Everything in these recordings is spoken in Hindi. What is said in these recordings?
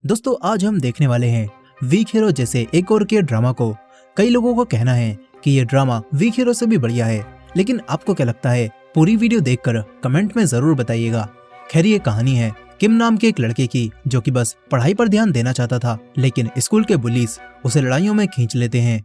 दोस्तों आज हम देखने वाले हैं वीक हीरो जैसे एक और के ड्रामा को। कई लोगों को कहना है कि ये ड्रामा वीक हीरो से भी बढ़िया है, लेकिन आपको क्या लगता है? पूरी वीडियो देखकर कमेंट में जरूर बताइएगा। खैर ये कहानी है किम नाम के एक लड़के की, जो कि बस पढ़ाई पर ध्यान देना चाहता था, लेकिन स्कूल के बुलीज उसे लड़ाइयों में खींच लेते हैं।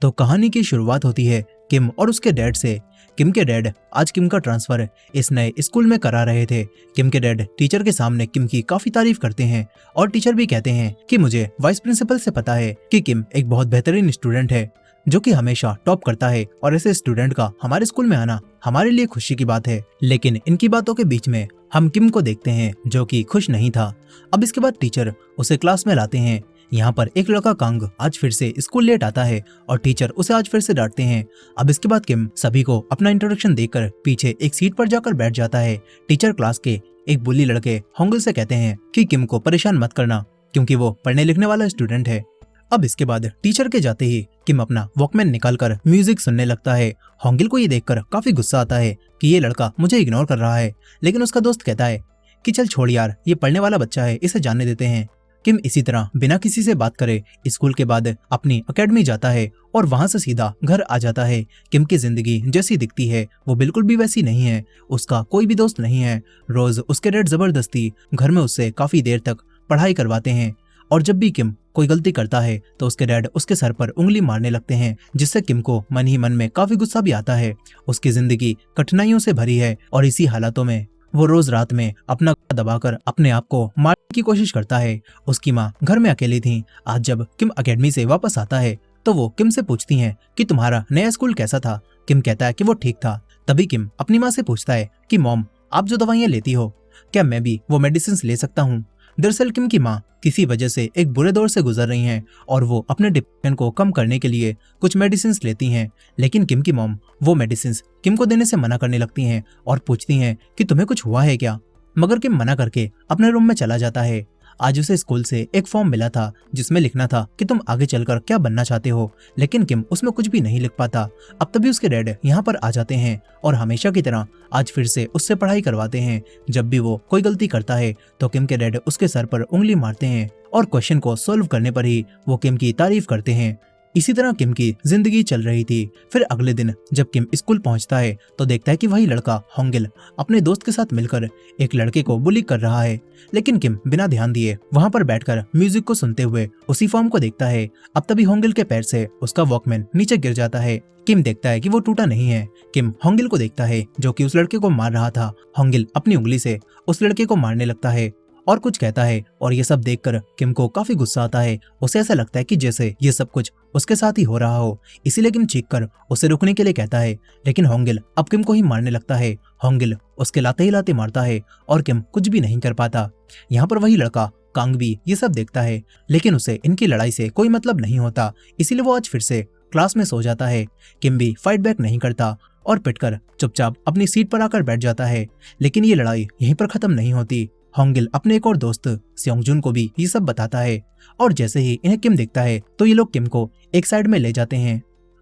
तो कहानी की शुरुआत होती है किम और उसके डैड से। किम के डैड आज किम का ट्रांसफर इस नए स्कूल में करा रहे थे। किम के डैड टीचर के सामने किम की काफी तारीफ करते हैं और टीचर भी कहते हैं कि मुझे वाइस प्रिंसिपल से पता है कि किम एक बहुत बेहतरीन स्टूडेंट है, जो कि हमेशा टॉप करता है, और ऐसे स्टूडेंट का हमारे स्कूल में आना हमारे लिए खुशी की बात है। लेकिन इनकी बातों के बीच में हम किम को देखते हैं जो कि खुश नहीं था। अब इसके बाद टीचर उसे क्लास में लाते हैं। यहाँ पर एक लड़का कांग आज फिर से स्कूल लेट आता है और टीचर उसे आज फिर से डांटते हैं। अब इसके बाद किम सभी को अपना इंट्रोडक्शन देकर पीछे एक सीट पर जाकर बैठ जाता है। टीचर क्लास के एक बुली लड़के होंगल से कहते हैं कि किम को परेशान मत करना, क्योंकि वो पढ़ने लिखने वाला स्टूडेंट है। अब इसके बाद टीचर के जाते ही किम अपना वॉकमैन निकालकर म्यूजिक सुनने लगता है। होंगिल को ये देखकर काफी गुस्सा आता है कि ये लड़का मुझे इग्नोर कर रहा है, लेकिन उसका दोस्त कहता है कि चल छोड़ यार, ये पढ़ने वाला बच्चा है, इसे जानने देते हैं। किम इसी तरह बिना किसी से बात करे स्कूल के बाद अपनी एकेडमी जाता है और वहां से सीधा घर आ जाता है। किम की जिंदगी जैसी दिखती है वो बिल्कुल भी वैसी नहीं है। उसका कोई भी दोस्त नहीं है। रोज उसके डैड जबरदस्ती घर में उससे काफी देर तक पढ़ाई करवाते हैं, और जब भी किम कोई गलती करता है तो उसके डैड उसके सर पर उंगली मारने लगते हैं, जिससे किम को मन ही मन में काफी गुस्सा भी आता है। उसकी जिंदगी कठिनाइयों से भरी है और इसी हालातों में वो रोज रात में अपना दबाकर अपने आप को मारने की कोशिश करता है। उसकी माँ घर में अकेली थी। आज जब किम एकेडमी से वापस आता है तो वो किम से पूछती हैं कि तुम्हारा नया स्कूल कैसा था। किम कहता है कि वो ठीक था। तभी किम अपनी माँ से पूछता है कि मॉम, आप जो दवाइयाँ लेती हो, क्या मैं भी वो मेडिसिन ले सकता हूँ? दरअसल किम की माँ किसी वजह से एक बुरे दौर से गुजर रही हैं और वो अपने डिप्रेशन को कम करने के लिए कुछ मेडिसिन लेती हैं, लेकिन किम की मॉम वो मेडिसिन किम को देने से मना करने लगती हैं और पूछती हैं कि तुम्हें कुछ हुआ है क्या। मगर किम मना करके अपने रूम में चला जाता है। आज उसे स्कूल से एक फॉर्म मिला था जिसमें लिखना था कि तुम आगे चलकर क्या बनना चाहते हो, लेकिन किम उसमें कुछ भी नहीं लिख पाता। अब तभी उसके डैड यहाँ पर आ जाते हैं और हमेशा की तरह आज फिर से उससे पढ़ाई करवाते हैं। जब भी वो कोई गलती करता है तो किम के डैड उसके सर पर उंगली मारते हैं और क्वेश्चन को सॉल्व करने पर ही वो किम की तारीफ करते हैं। इसी तरह किम की जिंदगी चल रही थी। फिर अगले दिन जब किम स्कूल पहुंचता है तो देखता है कि वही लड़का होंगिल अपने दोस्त के साथ मिलकर एक लड़के को बुली कर रहा है, लेकिन किम बिना ध्यान दिए वहां पर बैठकर म्यूजिक को सुनते हुए उसी फॉर्म को देखता है। अब तभी होंगिल के पैर से उसका वॉकमैन नीचे गिर जाता है। किम देखता है कि वो टूटा नहीं है। किम होंगिल को देखता है जो कि उस लड़के को मार रहा था। होंगिल अपनी उंगली से उस लड़के को मारने लगता है और कुछ कहता है, और ये सब देखकर किम को काफी गुस्सा आता है। उसे ऐसा लगता है कि जैसे ये सब कुछ उसके साथ ही हो रहा हो, इसीलिए किम चीखकर उसे रुकने के लिए कहता है, लेकिन होंगिल अब किम को ही मारने लगता है। होंगिल उसके लाते ही लाते मारता है और किम कुछ भी नहीं कर पाता। यहाँ पर वही लड़का कांग भी ये सब देखता है, लेकिन उसे इनकी लड़ाई से कोई मतलब नहीं होता, इसीलिए वो आज फिर से क्लास में सो जाता है। किम भी फाइट बैक नहीं करता और पिटकर चुपचाप अपनी सीट पर आकर बैठ जाता है। लेकिन ये लड़ाई यहीं पर खत्म नहीं होती। होंगिल अपने एक और दोस्त स्योंगजुन को भी ये सब बताता है, और जैसे ही इन्हें किम दिखता है तो ये लोग किम को एक साइड में ले जाते हैं।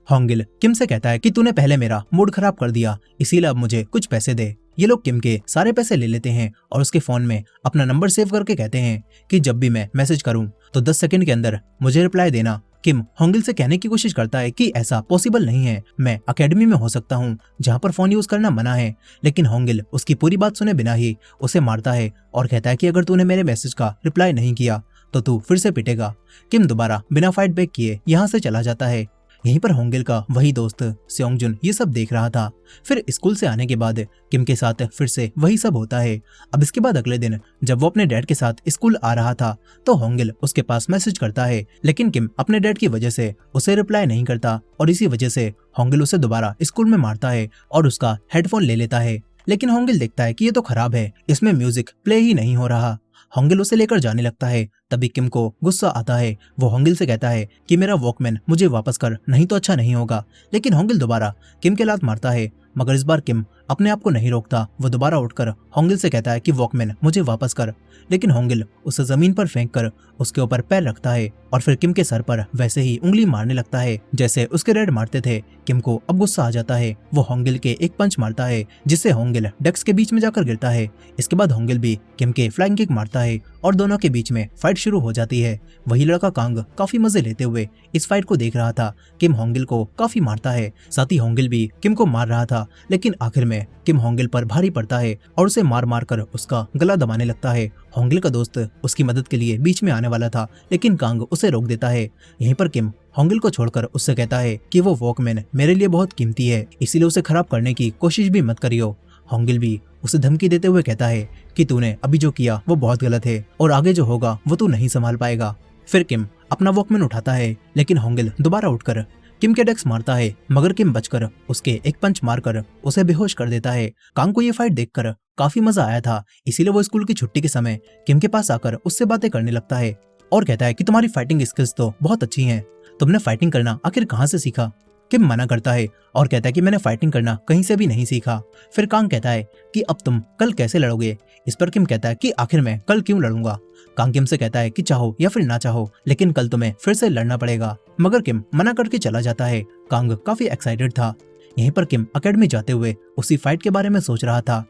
होंगिल किम से कहता है कि तूने पहले मेरा मूड खराब कर दिया, इसीलिए अब मुझे कुछ पैसे दे। ये लोग किम के सारे पैसे ले लेते हैं और उसके फोन में अपना नंबर सेव करके कहते हैं कि जब भी मैं मैसेज करूं तो 10 सेकंड के अंदर मुझे रिप्लाई देना। किम होंगिल से कहने की कोशिश करता है कि ऐसा पॉसिबल नहीं है, मैं एकेडमी में हो सकता हूँ जहाँ पर फोन यूज करना मना है, लेकिन होंगिल उसकी पूरी बात सुने बिना ही उसे मारता है और कहता है कि अगर तूने मेरे मैसेज का रिप्लाई नहीं किया तो तू फिर से पिटेगा। किम दोबारा बिना फाइट बैक किए यहाँ से चला जाता है। यहीं पर होंगिल का वही दोस्त स्योंगजुन ये सब देख रहा था। फिर स्कूल से आने के बाद किम के साथ फिर से वही सब होता है। अब इसके बाद अगले दिन जब वो अपने डैड के साथ स्कूल आ रहा था तो होंगिल उसके पास मैसेज करता है, लेकिन किम अपने डैड की वजह से उसे रिप्लाई नहीं करता और इसी वजह से होंगिल उसे दोबारा स्कूल में मारता है और उसका हेडफोन ले लेता है। लेकिन होंगिल देखता है कि ये तो खराब है, इसमें म्यूजिक प्ले ही नहीं हो रहा। होंगिल उसे लेकर जाने लगता है। तभी किम को गुस्सा आता है। वो होंगिल से कहता है कि मेरा वॉकमैन मुझे वापस कर, नहीं तो अच्छा नहीं होगा। लेकिन होंगिल दोबारा किम के लात मारता है मगर इस बार किम अपने आप को नहीं रोकता। वो दोबारा उठकर होंगिल से कहता है कि वॉकमैन मुझे वापस कर, लेकिन होंगिल उसे जमीन पर फेंक कर उसके ऊपर पैर रखता है और फिर किम के सर पर वैसे ही उंगली मारने लगता है जैसे उसके डैड मारते थे। किम को अब गुस्सा आ जाता है। वो होंगिल के एक पंच मारता है जिससे होंगिल डेस्क के बीच में जाकर गिरता है। इसके बाद होंगिल भी किम के फ्लाइंग किक मारता है और दोनों के बीच में फाइट शुरू हो जाती है। वही लड़का कांग काफी मजे लेते हुए इस फाइट को देख रहा था। किम होंगिल को काफी मारता है, साथ ही होंगिल भी किम को मार रहा था, लेकिन आखिर में किम होंगिल पर भारी पड़ता है और उसे मार मार कर उसका गला दबाने लगता है। होंगिल का दोस्त उसकी मदद के लिए बीच में आने वाला था, लेकिन कांग उसे रोक देता है। यहीं पर किम होंगिल को छोड़कर उससे कहता है कि वो वॉकमैन मेरे लिए बहुत कीमती है, इसीलिए उसे खराब करने की कोशिश भी मत करियो। होंगिल भी उसे धमकी देते हुए कहता है कि तूने अभी जो किया वो बहुत गलत है और आगे जो होगा वो तू नहीं संभाल पाएगा। फिर किम अपना वॉकमैन उठाता है, लेकिन होंगिल दोबारा उठकर किम के डेस्क मारता है, मगर किम बचकर उसके एक पंच मारकर उसे बेहोश कर देता है। कांग को ये फाइट देखकर काफी मजा आया था, इसीलिए वो स्कूल की छुट्टी के समय किम के पास आकर उससे बातें करने लगता है और कहता है कि तुम्हारी फाइटिंग स्किल्स तो बहुत अच्छी हैं, तुमने फाइटिंग करना आखिर कहाँ से सीखा। किम मना करता है और कहता है कि मैंने फाइटिंग करना कहीं से भी नहीं सीखा। फिर कांग कहता है कि अब तुम कल कैसे लड़ोगे। इस पर किम कहता है कि आखिर मैं कल क्यों लड़ूंगा। कांग किम से कहता है कि चाहो या फिर ना चाहो, लेकिन कल तुम्हें फिर से लड़ना पड़ेगा, मगर किम मना करके चला जाता है। कांग काफी एक्साइटेड था। यहीं पर किम एकेडमी जाते हुए उसी फाइट के बारे में सोच रहा था।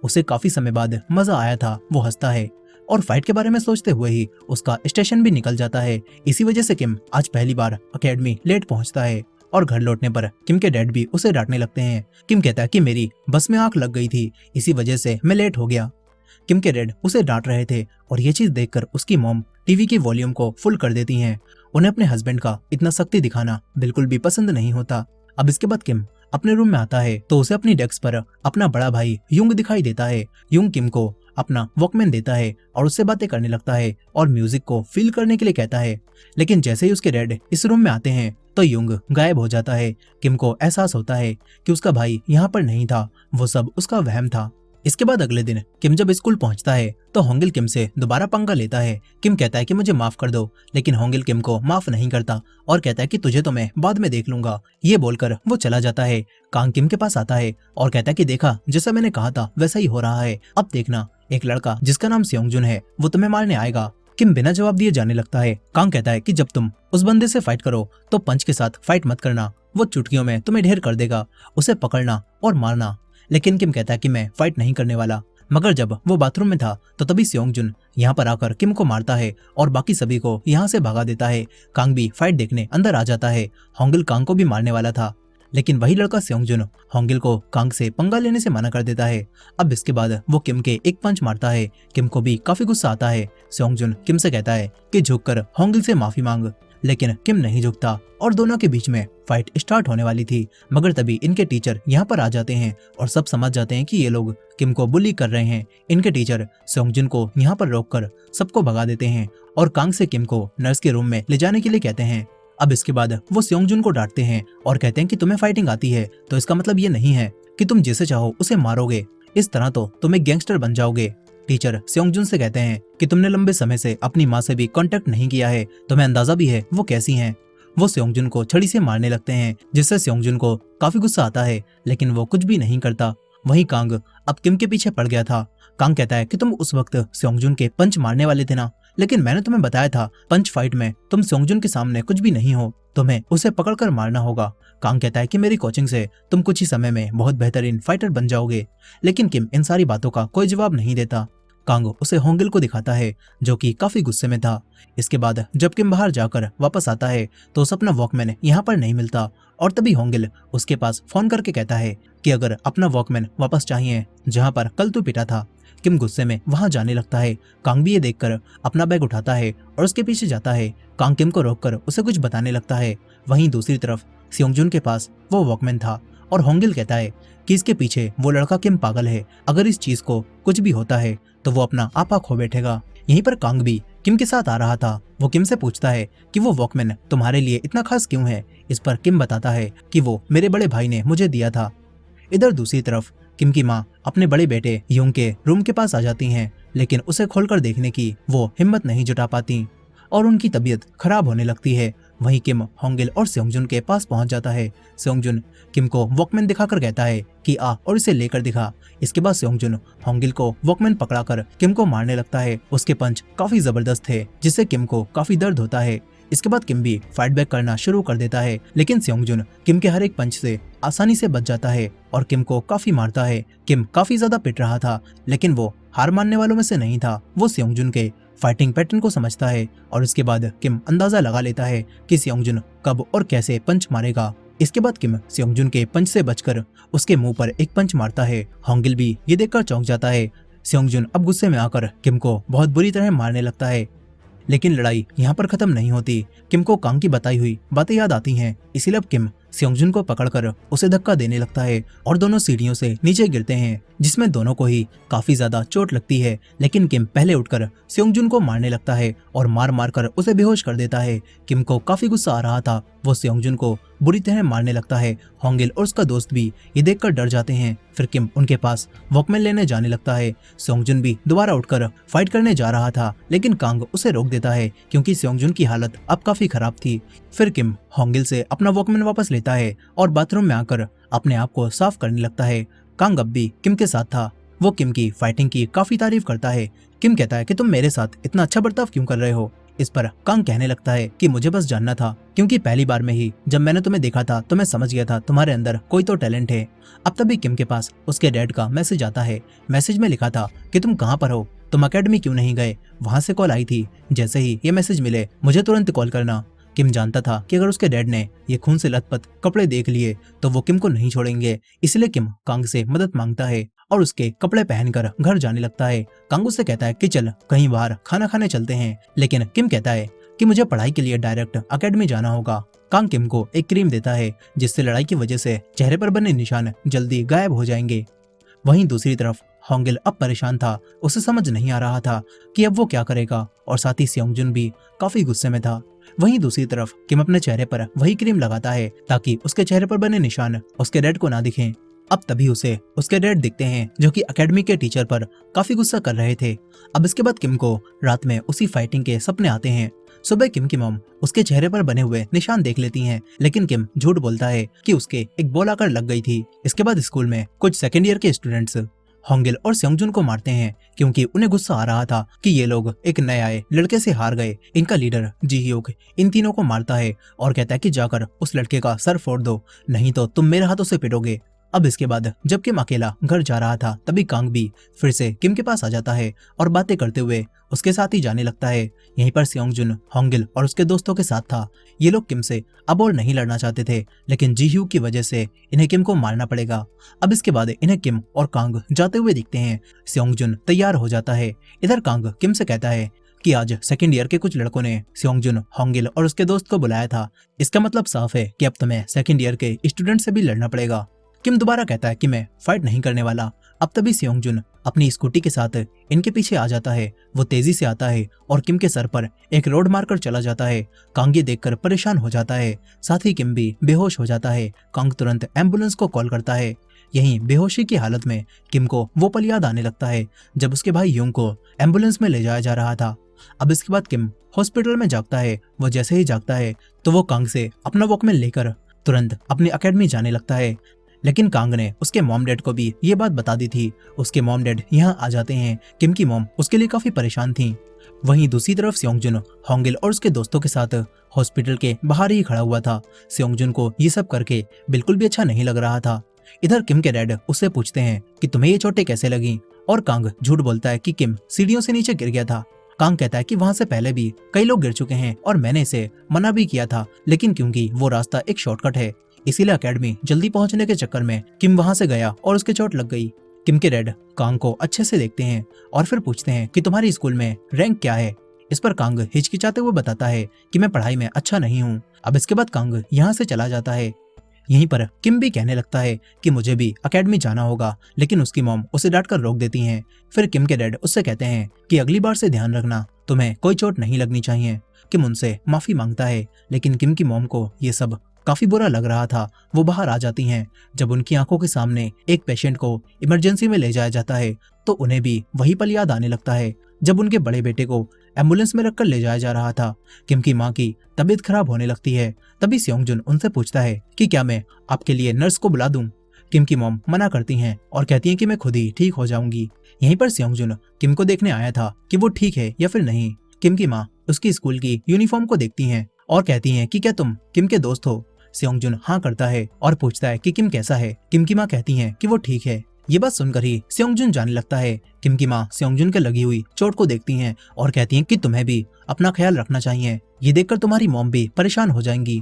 उसे काफी समय बाद मजा आया था। वो हंसता है और फाइट के बारे में सोचते हुए ही उसका स्टेशन भी निकल जाता है। इसी वजह से किम आज पहली बार एकेडमी लेट पहुंचता है और घर लौटने पर किम के डैड भी उसे डांटने लगते हैं। किम कहता है कि मेरी बस में आंख लग गई थी, इसी वजह से मैं लेट हो गया। किम के डैड उसे डांट रहे थे और ये चीज देखकर उसकी मॉम टीवी की वॉल्यूम को फुल कर देती हैं। उन्हें अपने हस्बैंड का इतना सख्ती दिखाना बिल्कुल भी पसंद नहीं होता। अब इसके बाद किम अपने रूम में आता है तो उसे अपनी डेस्क पर अपना बड़ा भाई युंग दिखाई देता है। युंग किम को अपना वॉकमैन देता है और उससे बातें करने लगता है और म्यूजिक को फील करने के लिए कहता है, लेकिन जैसे ही उसके डैड इस रूम में आते हैं तो युंग गायब हो जाता है। किम को एहसास होता है कि उसका भाई यहाँ पर नहीं था, वो सब उसका वहम था। इसके बाद अगले दिन किम जब स्कूल पहुंचता है तो होंगिल किम से दोबारा पंगा लेता है। किम कहता है कि मुझे माफ कर दो, लेकिन होंगिल किम को माफ नहीं करता और कहता है कि तुझे तो मैं बाद में देख लूंगा। ये बोलकर वो चला जाता है। कांग किम के पास आता है और कहता है कि देखा, जैसा मैंने कहा था वैसा ही हो रहा है। अब देखना, एक लड़का जिसका नाम सेयोंगजुन है वो तुम्हें मारने आएगा। किम बिना जवाब दिए जाने लगता है। कांग कहता है कि जब तुम उस बंदे से फाइट करो तो पंच के साथ फाइट मत करना, वो चुटकियों में तुम्हें ढेर कर देगा, उसे पकड़ना और मारना। लेकिन किम कहता है कि मैं फाइट नहीं करने वाला। मगर जब वो बाथरूम में था तो तभी सेयोंगजुन यहाँ पर आकर किम को मारता है और बाकी सभी को यहाँ से भगा देता है। कांग भी फाइट देखने अंदर आ जाता है। होंगिल कांग को भी मारने वाला था, लेकिन वही लड़का सेयोंगजुन होंगिल को कांग से पंगा लेने से मना कर देता है। अब इसके बाद वो किम के एक पंच मारता है। किम को भी काफी गुस्सा आता है। सेयोंगजुन किम से कहता है कि झुककर होंगिल से माफी मांग, लेकिन किम नहीं झुकता और दोनों के बीच में फाइट स्टार्ट होने वाली थी। मगर तभी इनके टीचर यहाँ पर आ जाते हैं और सब समझ जाते हैं कि ये लोग किम को बुली कर रहे हैं। इनके टीचर सेयोंगजुन को यहाँ पर रोककर सबको भगा देते हैं और कांग से किम को नर्स के रूम में ले जाने के लिए कहते हैं। अब इसके बाद वो सेयोंगजुन को डांटते हैं और कहते हैं कि तुम्हें फाइटिंग आती है तो इसका मतलब ये नहीं है कि तुम जिसे चाहो उसे मारोगे, इस तरह तो तुम एक गैंगस्टर बन जाओगे। टीचर सेयोंगजुन से कहते हैं कि तुमने लंबे समय से अपनी माँ से भी कांटेक्ट नहीं किया है, तुम्हें अंदाजा भी है वो कैसी हैं। वो सेयोंगजुन को छड़ी से मारने लगते हैं, जिससे सेयोंगजुन को काफी गुस्सा आता है, लेकिन वो कुछ भी नहीं करता। वहीं कांग अब किम के पीछे पड़ गया था। कांग कहता है कि तुम उस वक्त सेयोंगजुन के पंच मारने वाले थे ना, लेकिन मैंने तुम्हें बताया था पंच फाइट में तुम सेयोंगजुन के सामने कुछ भी नहीं हो, तुम्हें उसे पकड़कर मारना होगा। कांग कहता है कि मेरी कोचिंग से तुम कुछ ही समय में बहुत बेहतरीन फाइटर बन जाओगे, लेकिन किम इन सारी बातों का कोई जवाब नहीं देता। कांग उसे होंगिल को दिखाता है जो कि काफी गुस्से में था। इसके बाद जब किम बाहर जाकर वापस आता है तो उसे अपना वॉकमैन यहाँ पर नहीं मिलता और तभी होंगिल उसके पास फोन करके कहता है कि अगर अपना वॉकमैन वापस चाहिए जहाँ पर कल तू पिटा था। किम गुस्से में वहां जाने लगता है। कांग भी ये देखकर अपना बैग उठाता है और उसके पीछे जाता है। कांग किम को रोककर उसे कुछ बताने लगता है। वहीं दूसरी तरफ सेयोंगजुन के पास वो वॉकमैन था और होंगिल कहता है कि इसके पीछे वो लड़का किम पागल है, अगर इस चीज को कुछ भी होता है तो वो अपना आपा खो बैठेगा। यहीं पर कांग भी किम के साथ आ रहा था। वो किम से पूछता है कि वो वॉकमैन तुम्हारे लिए इतना खास क्यों है। इस पर किम बताता है कि वो मेरे बड़े भाई ने मुझे दिया था। इधर दूसरी तरफ किम की माँ अपने बड़े बेटे युंग के रूम के पास आ जाती हैं, लेकिन उसे खोलकर देखने की वो हिम्मत नहीं जुटा पाती और उनकी तबीयत खराब होने लगती है। वहीं किम होंगिल और सेयोंगजुन के पास पहुंच जाता है। सेयोंगजुन किम को वॉकमैन दिखाकर कहता है कि आ और इसे लेकर दिखा। इसके बाद सेयोंगजुन होंगिल को वॉकमैन पकड़ाकर किम को मारने लगता है। उसके पंच काफी जबरदस्त थे जिससे किम को काफी दर्द होता है। इसके बाद किम भी फाइट बैक करना शुरू कर देता है, लेकिन सेयोंगजुन किम के हर एक पंच से आसानी से बच जाता है और किम को काफी मारता है। किम काफी ज्यादा पिट रहा था, लेकिन वो हार मानने वालों में से नहीं था। वो सेयोंगजुन के फाइटिंग पैटर्न को समझता है और इसके बाद किम अंदाजा लगा लेता है कि सेयोंगजुन कब और कैसे पंच मारेगा। इसके बाद किम सेयोंगजुन के पंच से बचकर उसके मुंह पर एक पंच मारता है। होंगिल भी ये देखकर चौंक जाता है। सेयोंगजुन अब गुस्से में आकर किम को बहुत बुरी तरह मारने लगता है, लेकिन लड़ाई यहाँ पर खत्म नहीं होती। किम को कांग की बताई हुई बातें याद आती हैं, इसीलिए अब किम सेयोंगजुन को पकड़कर उसे धक्का देने लगता है और दोनों सीढ़ियों से नीचे गिरते हैं, जिसमें दोनों को ही काफी ज्यादा चोट लगती है। लेकिन किम पहले उठकर सेयोंगजुन को मारने लगता है और मार मार कर उसे बेहोश कर देता है। किम को काफी गुस्सा आ रहा था, वो सेयोंगजुन को बुरी तरह मारने लगता है। होंगिल और उसका दोस्त भी ये देखकर डर जाते हैं। फिर किम उनके पास वॉकमैन लेने जाने लगता है। सेयोंगजुन भी दोबारा उठकर फाइट करने जा रहा था, लेकिन कांग उसे रोक देता है क्योंकि सेयोंगजुन की हालत अब काफी खराब थी। फिर किम होंगिल से अपना वॉकमैन वापस लेता है और बाथरूम में आकर अपने आप को साफ करने लगता है। कांग अब भी किम के साथ था। वो किम की फाइटिंग की काफी तारीफ करता है। किम कहता है कि तुम मेरे साथ इतना अच्छा बर्ताव क्यों कर रहे हो। इस पर कांग कहने लगता है कि मुझे बस जानना था, क्योंकि पहली बार में ही जब मैंने तुम्हें देखा था तो मैं समझ गया था तुम्हारे अंदर कोई तो टैलेंट है। अब तभी किम के पास उसके डैड का मैसेज आता है। मैसेज में लिखा था कि तुम कहाँ पर हो, तुम अकेडमी क्यों नहीं गए। वहां से कॉल आई थी, जैसे ही ये मैसेज मिले मुझे तुरंत कॉल करना। किम जानता था कि अगर उसके डैड ने ये खून से लथपथ कपड़े देख लिए तो वो किम को नहीं छोड़ेंगे, इसलिए किम कांग से मदद मांगता है और उसके कपड़े पहनकर घर जाने लगता है। कांग उससे कहता है कि चल कहीं बाहर खाना खाने चलते हैं, लेकिन किम कहता है कि मुझे पढ़ाई के लिए डायरेक्ट अकेडमी जाना होगा। कांग किम को एक क्रीम देता है जिससे लड़ाई की वजह से चेहरे पर बने निशान जल्दी गायब हो जाएंगे। वहीं दूसरी तरफ होंगिल अब परेशान था, उसे समझ नहीं आ रहा था कि अब वो क्या करेगा, और साथ ही सेयोंगजुन भी काफी गुस्से में था। वहीं दूसरी तरफ किम अपने चेहरे पर वही क्रीम लगाता है ताकि उसके चेहरे पर बने निशान उसके डैड को ना दिखें। अब तभी उसे उसके डैड दिखते हैं जो कि अकेडमी के टीचर पर काफी गुस्सा कर रहे थे। अब इसके बाद किम को रात में उसी फाइटिंग के सपने आते हैं। सुबह किम की मॉम उसके चेहरे पर बने हुए निशान देख लेती हैं, लेकिन किम झूठ बोलता है कि उसके एक बॉल आकर लग गई थी। इसके बाद स्कूल में कुछ सेकेंड ईयर के स्टूडेंट्स होंगिल और सेयोंगजुन को मारते हैं क्योंकि उन्हें गुस्सा आ रहा था कि ये लोग एक नए आए लड़के से हार गए। इनका लीडर जी ह्यूक इन तीनों को मारता है और कहता है कि जाकर उस लड़के का सर फोड़ दो, नहीं तो तुम मेरे हाथों से पिटोगे। अब इसके बाद जब किम अकेला घर जा रहा था तभी कांग भी फिर से किम के पास आ जाता है और बातें करते हुए उसके साथ ही जाने लगता है। यहीं पर सेयोंगजुन होंगिल और उसके दोस्तों के साथ था। ये लोग किम से अब और नहीं लड़ना चाहते थे, लेकिन जी ह्यू की वजह से इन्हें किम को मारना पड़ेगा। अब इसके बाद इन्हें किम और कांग जाते हुए दिखते हैं। सेयोंगजुन तैयार हो जाता है। इधर कांग किम से कहता है कि आज सेकेंड ईयर के कुछ लड़कों ने सेयोंगजुन, होंगिल और उसके दोस्त को बुलाया था। इसका मतलब साफ है कि अब तुम्हें सेकेंड ईयर के स्टूडेंट से भी लड़ना पड़ेगा। किम दोबारा कहता है कि मैं फाइट नहीं करने वाला। अब तभी सेयोंगजुन अपनी स्कूटी के साथ इनके पीछे आ जाता है। वो तेजी से आता है और किम के सर पर एक रोड मारकर चला जाता है। कांग ये देखकर परेशान हो जाता है, साथ ही किम भी बेहोश हो जाता है। कांग तुरंत एम्बुलेंस को कॉल करता है। यहीं बेहोशी की हालत में किम को वो पल याद आने लगता है जब उसके भाई यूंग को एम्बुलेंस में ले जाया जा रहा था। अब इसके बाद किम हॉस्पिटल में जागता है। वो जैसे ही जागता है तो वो कांग से अपना वॉकमैन लेकर तुरंत अपनी अकेडमी जाने लगता है, लेकिन कांग ने उसके मॉम डैड को भी ये बात बता दी थी। उसके मॉम डैड यहाँ आ जाते हैं। किम की मॉम उसके लिए काफी परेशान थी। वहीं दूसरी तरफ सेयोंगजुन होंगिल और उसके दोस्तों के साथ हॉस्पिटल के बाहर ही खड़ा हुआ था। सेयोंगजुन को ये सब करके बिल्कुल भी अच्छा नहीं लग रहा था। इधर किम के डैड उससे पूछते हैं कि तुम्हें ये चोटें कैसे लगी, और कांग झूठ बोलता है कि किम सीढ़ियों से नीचे गिर गया था। कांग कहता है कि वहां से पहले भी कई लोग गिर चुके हैं और मैंने इसे मना भी किया था, लेकिन क्योंकि वो रास्ता एक शॉर्टकट है इसीलिए अकेडमी जल्दी पहुंचने के चक्कर में किम वहां से गया और उसके चोट लग गई। किम के डैड कांग को अच्छे से देखते हैं और फिर पूछते हैं कि तुम्हारी स्कूल में रैंक क्या है। इस पर कांग हिचकिचाते हुए बताता है कि मैं पढ़ाई में अच्छा नहीं हूँ। अब इसके बाद कांग यहाँ से चला जाता है। यहीं पर किम भी कहने लगता है कि मुझे भी अकेडमी जाना होगा, लेकिन उसकी मॉम उसे डांट कर रोक देती हैं। फिर किम के डैड उससे कहते हैं कि अगली बार से ध्यान रखना, तुम्हें कोई चोट नहीं लगनी चाहिए। किम उनसे माफी मांगता है, लेकिन किम की मॉम को ये सब काफी बुरा लग रहा था। वो बाहर आ जाती हैं। जब उनकी आंखों के सामने एक पेशेंट को इमरजेंसी में ले जाया जाता है तो उन्हें भी वही पल याद आने लगता है जब उनके बड़े बेटे को एम्बुलेंस में रखकर ले जाया जा रहा था। किम की माँ की तबीयत खराब होने लगती है। तभी सेयोंगजुन उनसे पूछता है कि क्या मैं आपके लिए नर्स को बुला दूं। किम की मॉम मना करती हैं और कहती हैं कि मैं खुद ही ठीक हो जाऊंगी। यहीं पर सेयोंगजुन किम को देखने आया था कि वो ठीक है या फिर नहीं। किम की माँ उसकी स्कूल की यूनिफॉर्म को देखती हैं और कहती हैं कि क्या तुम किम के दोस्त हो। सेयोंगजुन हाँ करता है और पूछता है कि किम कैसा है। किम की माँ कहती हैं कि वो ठीक है। ये बात सुनकर ही सेयोंगजुन जाने लगता है। किम की माँ सेयोंगजुन के लगी हुई चोट को देखती हैं और कहती हैं कि तुम्हें भी अपना ख्याल रखना चाहिए, ये देखकर तुम्हारी मॉम भी परेशान हो जाएंगी।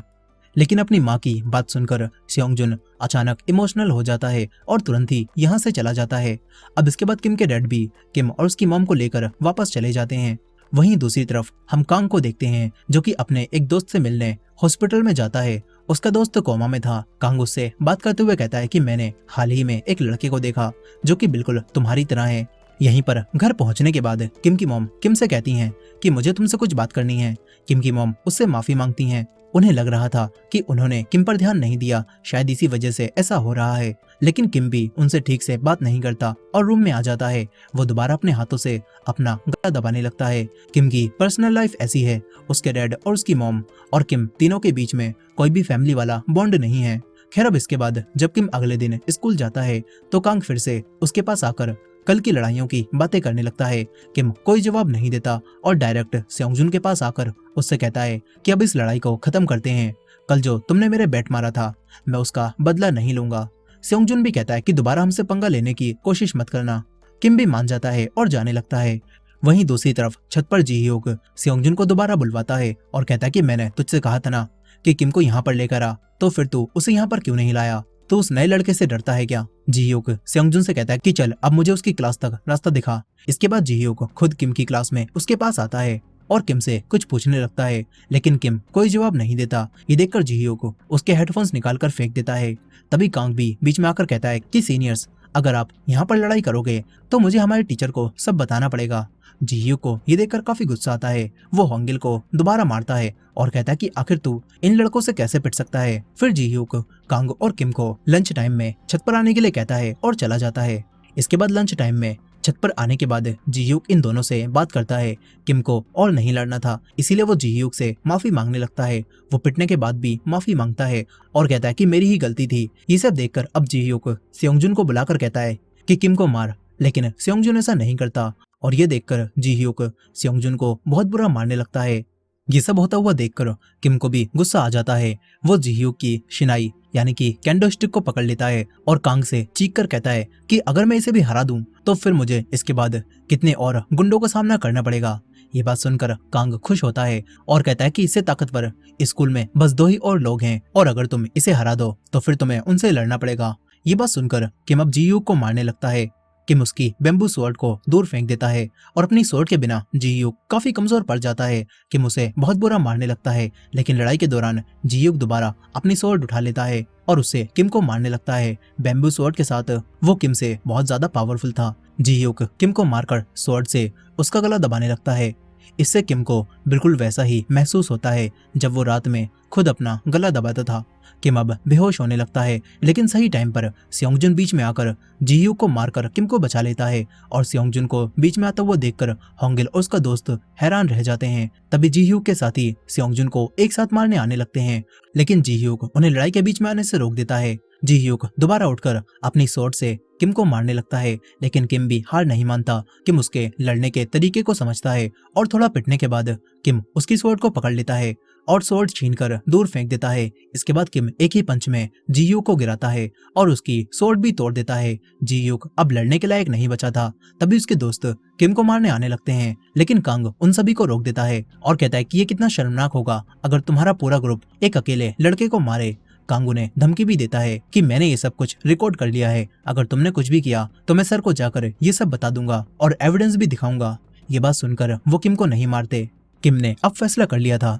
लेकिन अपनी माँ की बात सुनकर सेयोंगजुन अचानक इमोशनल हो जाता है और तुरंत ही यहाँ से चला जाता है। अब इसके बाद किम के डैड भी किम और उसकी मॉम को लेकर वापस चले जाते हैं। वहीं दूसरी तरफ हम कांग को देखते हैं जो कि अपने एक दोस्त से मिलने हॉस्पिटल में जाता है। उसका दोस्त कोमा में था। कांग उससे बात करते हुए कहता है कि मैंने हाल ही में एक लड़के को देखा जो कि बिल्कुल तुम्हारी तरह है। यहीं पर घर पहुंचने के बाद किम की मॉम किम से कहती हैं कि मुझे तुमसे कुछ बात करनी है। किम की मॉम उससे माफी मांगती हैं। उन्हें लग रहा था कि उन्होंने किम पर ध्यान नहीं दिया, शायद इसी वजह से ऐसा हो रहा है। लेकिन किम भी उनसे ठीक से बात नहीं करता और रूम में आ जाता है। वो दोबारा अपने हाथों से अपना गला दबाने लगता है। किम की पर्सनल लाइफ ऐसी है, उसके डैड और उसकी मॉम और किम तीनों के बीच में कोई भी फैमिली वाला बॉन्ड नहीं है। खैर अब इसके बाद जब किम अगले दिन स्कूल जाता है तो कांग फिर से उसके पास आकर कल की लड़ाइयों की बातें करने लगता है। किम कोई जवाब नहीं देता और डायरेक्ट सेयोंगजुन के पास आकर उससे कहता है कि अब इस लड़ाई को खत्म करते हैं। कल जो तुमने मेरे बैट मारा था मैं उसका बदला नहीं लूंगा। सेयोंगजुन भी कहता है कि दोबारा हमसे पंगा लेने की कोशिश मत करना। किम भी मान जाता है और जाने लगता है। वहीं दूसरी तरफ छत पर जी ह्यूक सेयोंगजुन को दोबारा बुलवाता है और कहता है कि मैंने तुझसे कहा था ना कि किम को यहाँ पर लेकर आ, तो फिर तू उसे यहाँ पर क्यों नहीं लाया? तो उस नए लड़के से डरता है क्या? जी ह्यूक सेयोंगजुन से कहता है कि चल अब मुझे उसकी क्लास तक रास्ता दिखा। इसके बाद जी ह्यूक खुद किम की क्लास में उसके पास आता है और किम से कुछ पूछने लगता है, लेकिन किम कोई जवाब नहीं देता। ये देखकर जी ह्यूक उसके हेडफोन्स निकालकर फेंक देता है। तभी कांग भी बीच में आकर कहता है कि सीनियर्स, अगर आप यहाँ पर लड़ाई करोगे तो मुझे हमारे टीचर को सब बताना पड़ेगा। जी ह्यूक को ये देखकर काफी गुस्सा आता है। वो होंगिल को दोबारा मारता है और कहता है कि आखिर तू इन लड़कों से कैसे पिट सकता है। फिर जी ह्यूक कांग और किम को लंच टाइम में छत पर आने के लिए कहता है और चला जाता है। इसके बाद लंच टाइम में छत पर आने के बाद जी ह्यूक इन दोनों से बात करता है। किम को और नहीं लड़ना था, इसीलिए वो जी ह्यूक से माफी मांगने लगता है। वो पिटने के बाद भी माफी मांगता है और कहता है कि मेरी ही गलती थी। ये सब देखकर अब जी ह्यूक सेयोंगजुन को बुलाकर कहता है कि किम को मार, लेकिन सेयोंगजुन ऐसा नहीं करता और ये देखकर जी ह्यूक सेयोंगजुन को बहुत बुरा मारने लगता है। ये सब होता हुआ देखकर किम को भी गुस्सा आ जाता है। वो जी ह्यूक की शिनाई यानी कि कैंडो स्टिक को पकड़ लेता है और कांग से चीख कर कहता है कि अगर मैं इसे भी हरा दूं तो फिर मुझे इसके बाद कितने और गुंडों का सामना करना पड़ेगा। ये बात सुनकर कांग खुश होता है और कहता है कि इससे ताकतवर स्कूल में बस 2 ही और लोग हैं और अगर तुम इसे हरा दो तो फिर तुम्हें उनसे लड़ना पड़ेगा। ये बात सुनकर किम अब जी ह्यूक को मारने लगता है। किम उसकी बेम्बू स्वॉर्ड को दूर फेंक देता है और अपनी स्वॉर्ड के बिना जी ह्यूक काफी कमजोर पड़ जाता है। किम उसे बहुत बुरा मारने लगता है, लेकिन लड़ाई के दौरान जी ह्यूक दोबारा अपनी स्वॉर्ड उठा लेता है और उससे किम को मारने लगता है। बेम्बू स्वॉर्ड के साथ वो किम से बहुत ज्यादा पावरफुल था। जी ह्यूक किम को मारकर स्वॉर्ड से उसका गला दबाने लगता है। इससे किम को बिल्कुल वैसा ही महसूस होता है जब वो रात में खुद अपना गला दबाता था। किम अब बेहोश होने लगता है, लेकिन सही टाइम पर सेयोंगजुन बीच में आकर जी ह्यूक को मारकर किम को बचा लेता है और सेयोंगजुन को बीच में आता हुआ देखकर होंगिल और उसका दोस्त हैरान रह जाते हैं। तभी जी ह्यूक के साथी सेयोंगजुन को एक साथ मारने आने लगते हैं, लेकिन जी ह्यूक उन्हें लड़ाई के बीच में आने से रोक देता है। जी ह्यूक दोबारा उठकर अपनी स्वॉर्ड से किम को मारने लगता है, लेकिन किम भी हार नहीं मानता। किम उसके लड़ने के तरीके को समझता है और थोड़ा पिटने के बाद किम उसकी स्वॉर्ड को पकड़ लेता है और स्वॉर्ड छीनकर दूर फेंक देता है। इसके बाद किम एक ही पंच में जी ह्यूक को गिराता है और उसकी स्वॉर्ड भी तोड़ देता है। जी ह्यूक अब लड़ने के लायक नहीं बचा था। तभी उसके दोस्त किम को मारने आने लगते हैं, लेकिन कांग उन सभी को रोक देता है और कहता है कि ये कितना शर्मनाक होगा अगर तुम्हारा पूरा ग्रुप एक अकेले लड़के को मारे। कांग उन्हें धमकी भी देता है कि मैंने ये सब कुछ रिकॉर्ड कर लिया है, अगर तुमने कुछ भी किया तो मैं सर को जाकर ये सब बता दूंगा और एविडेंस भी दिखाऊंगा। ये बात सुनकर वो किम को नहीं मारते। किम ने अब फैसला कर लिया था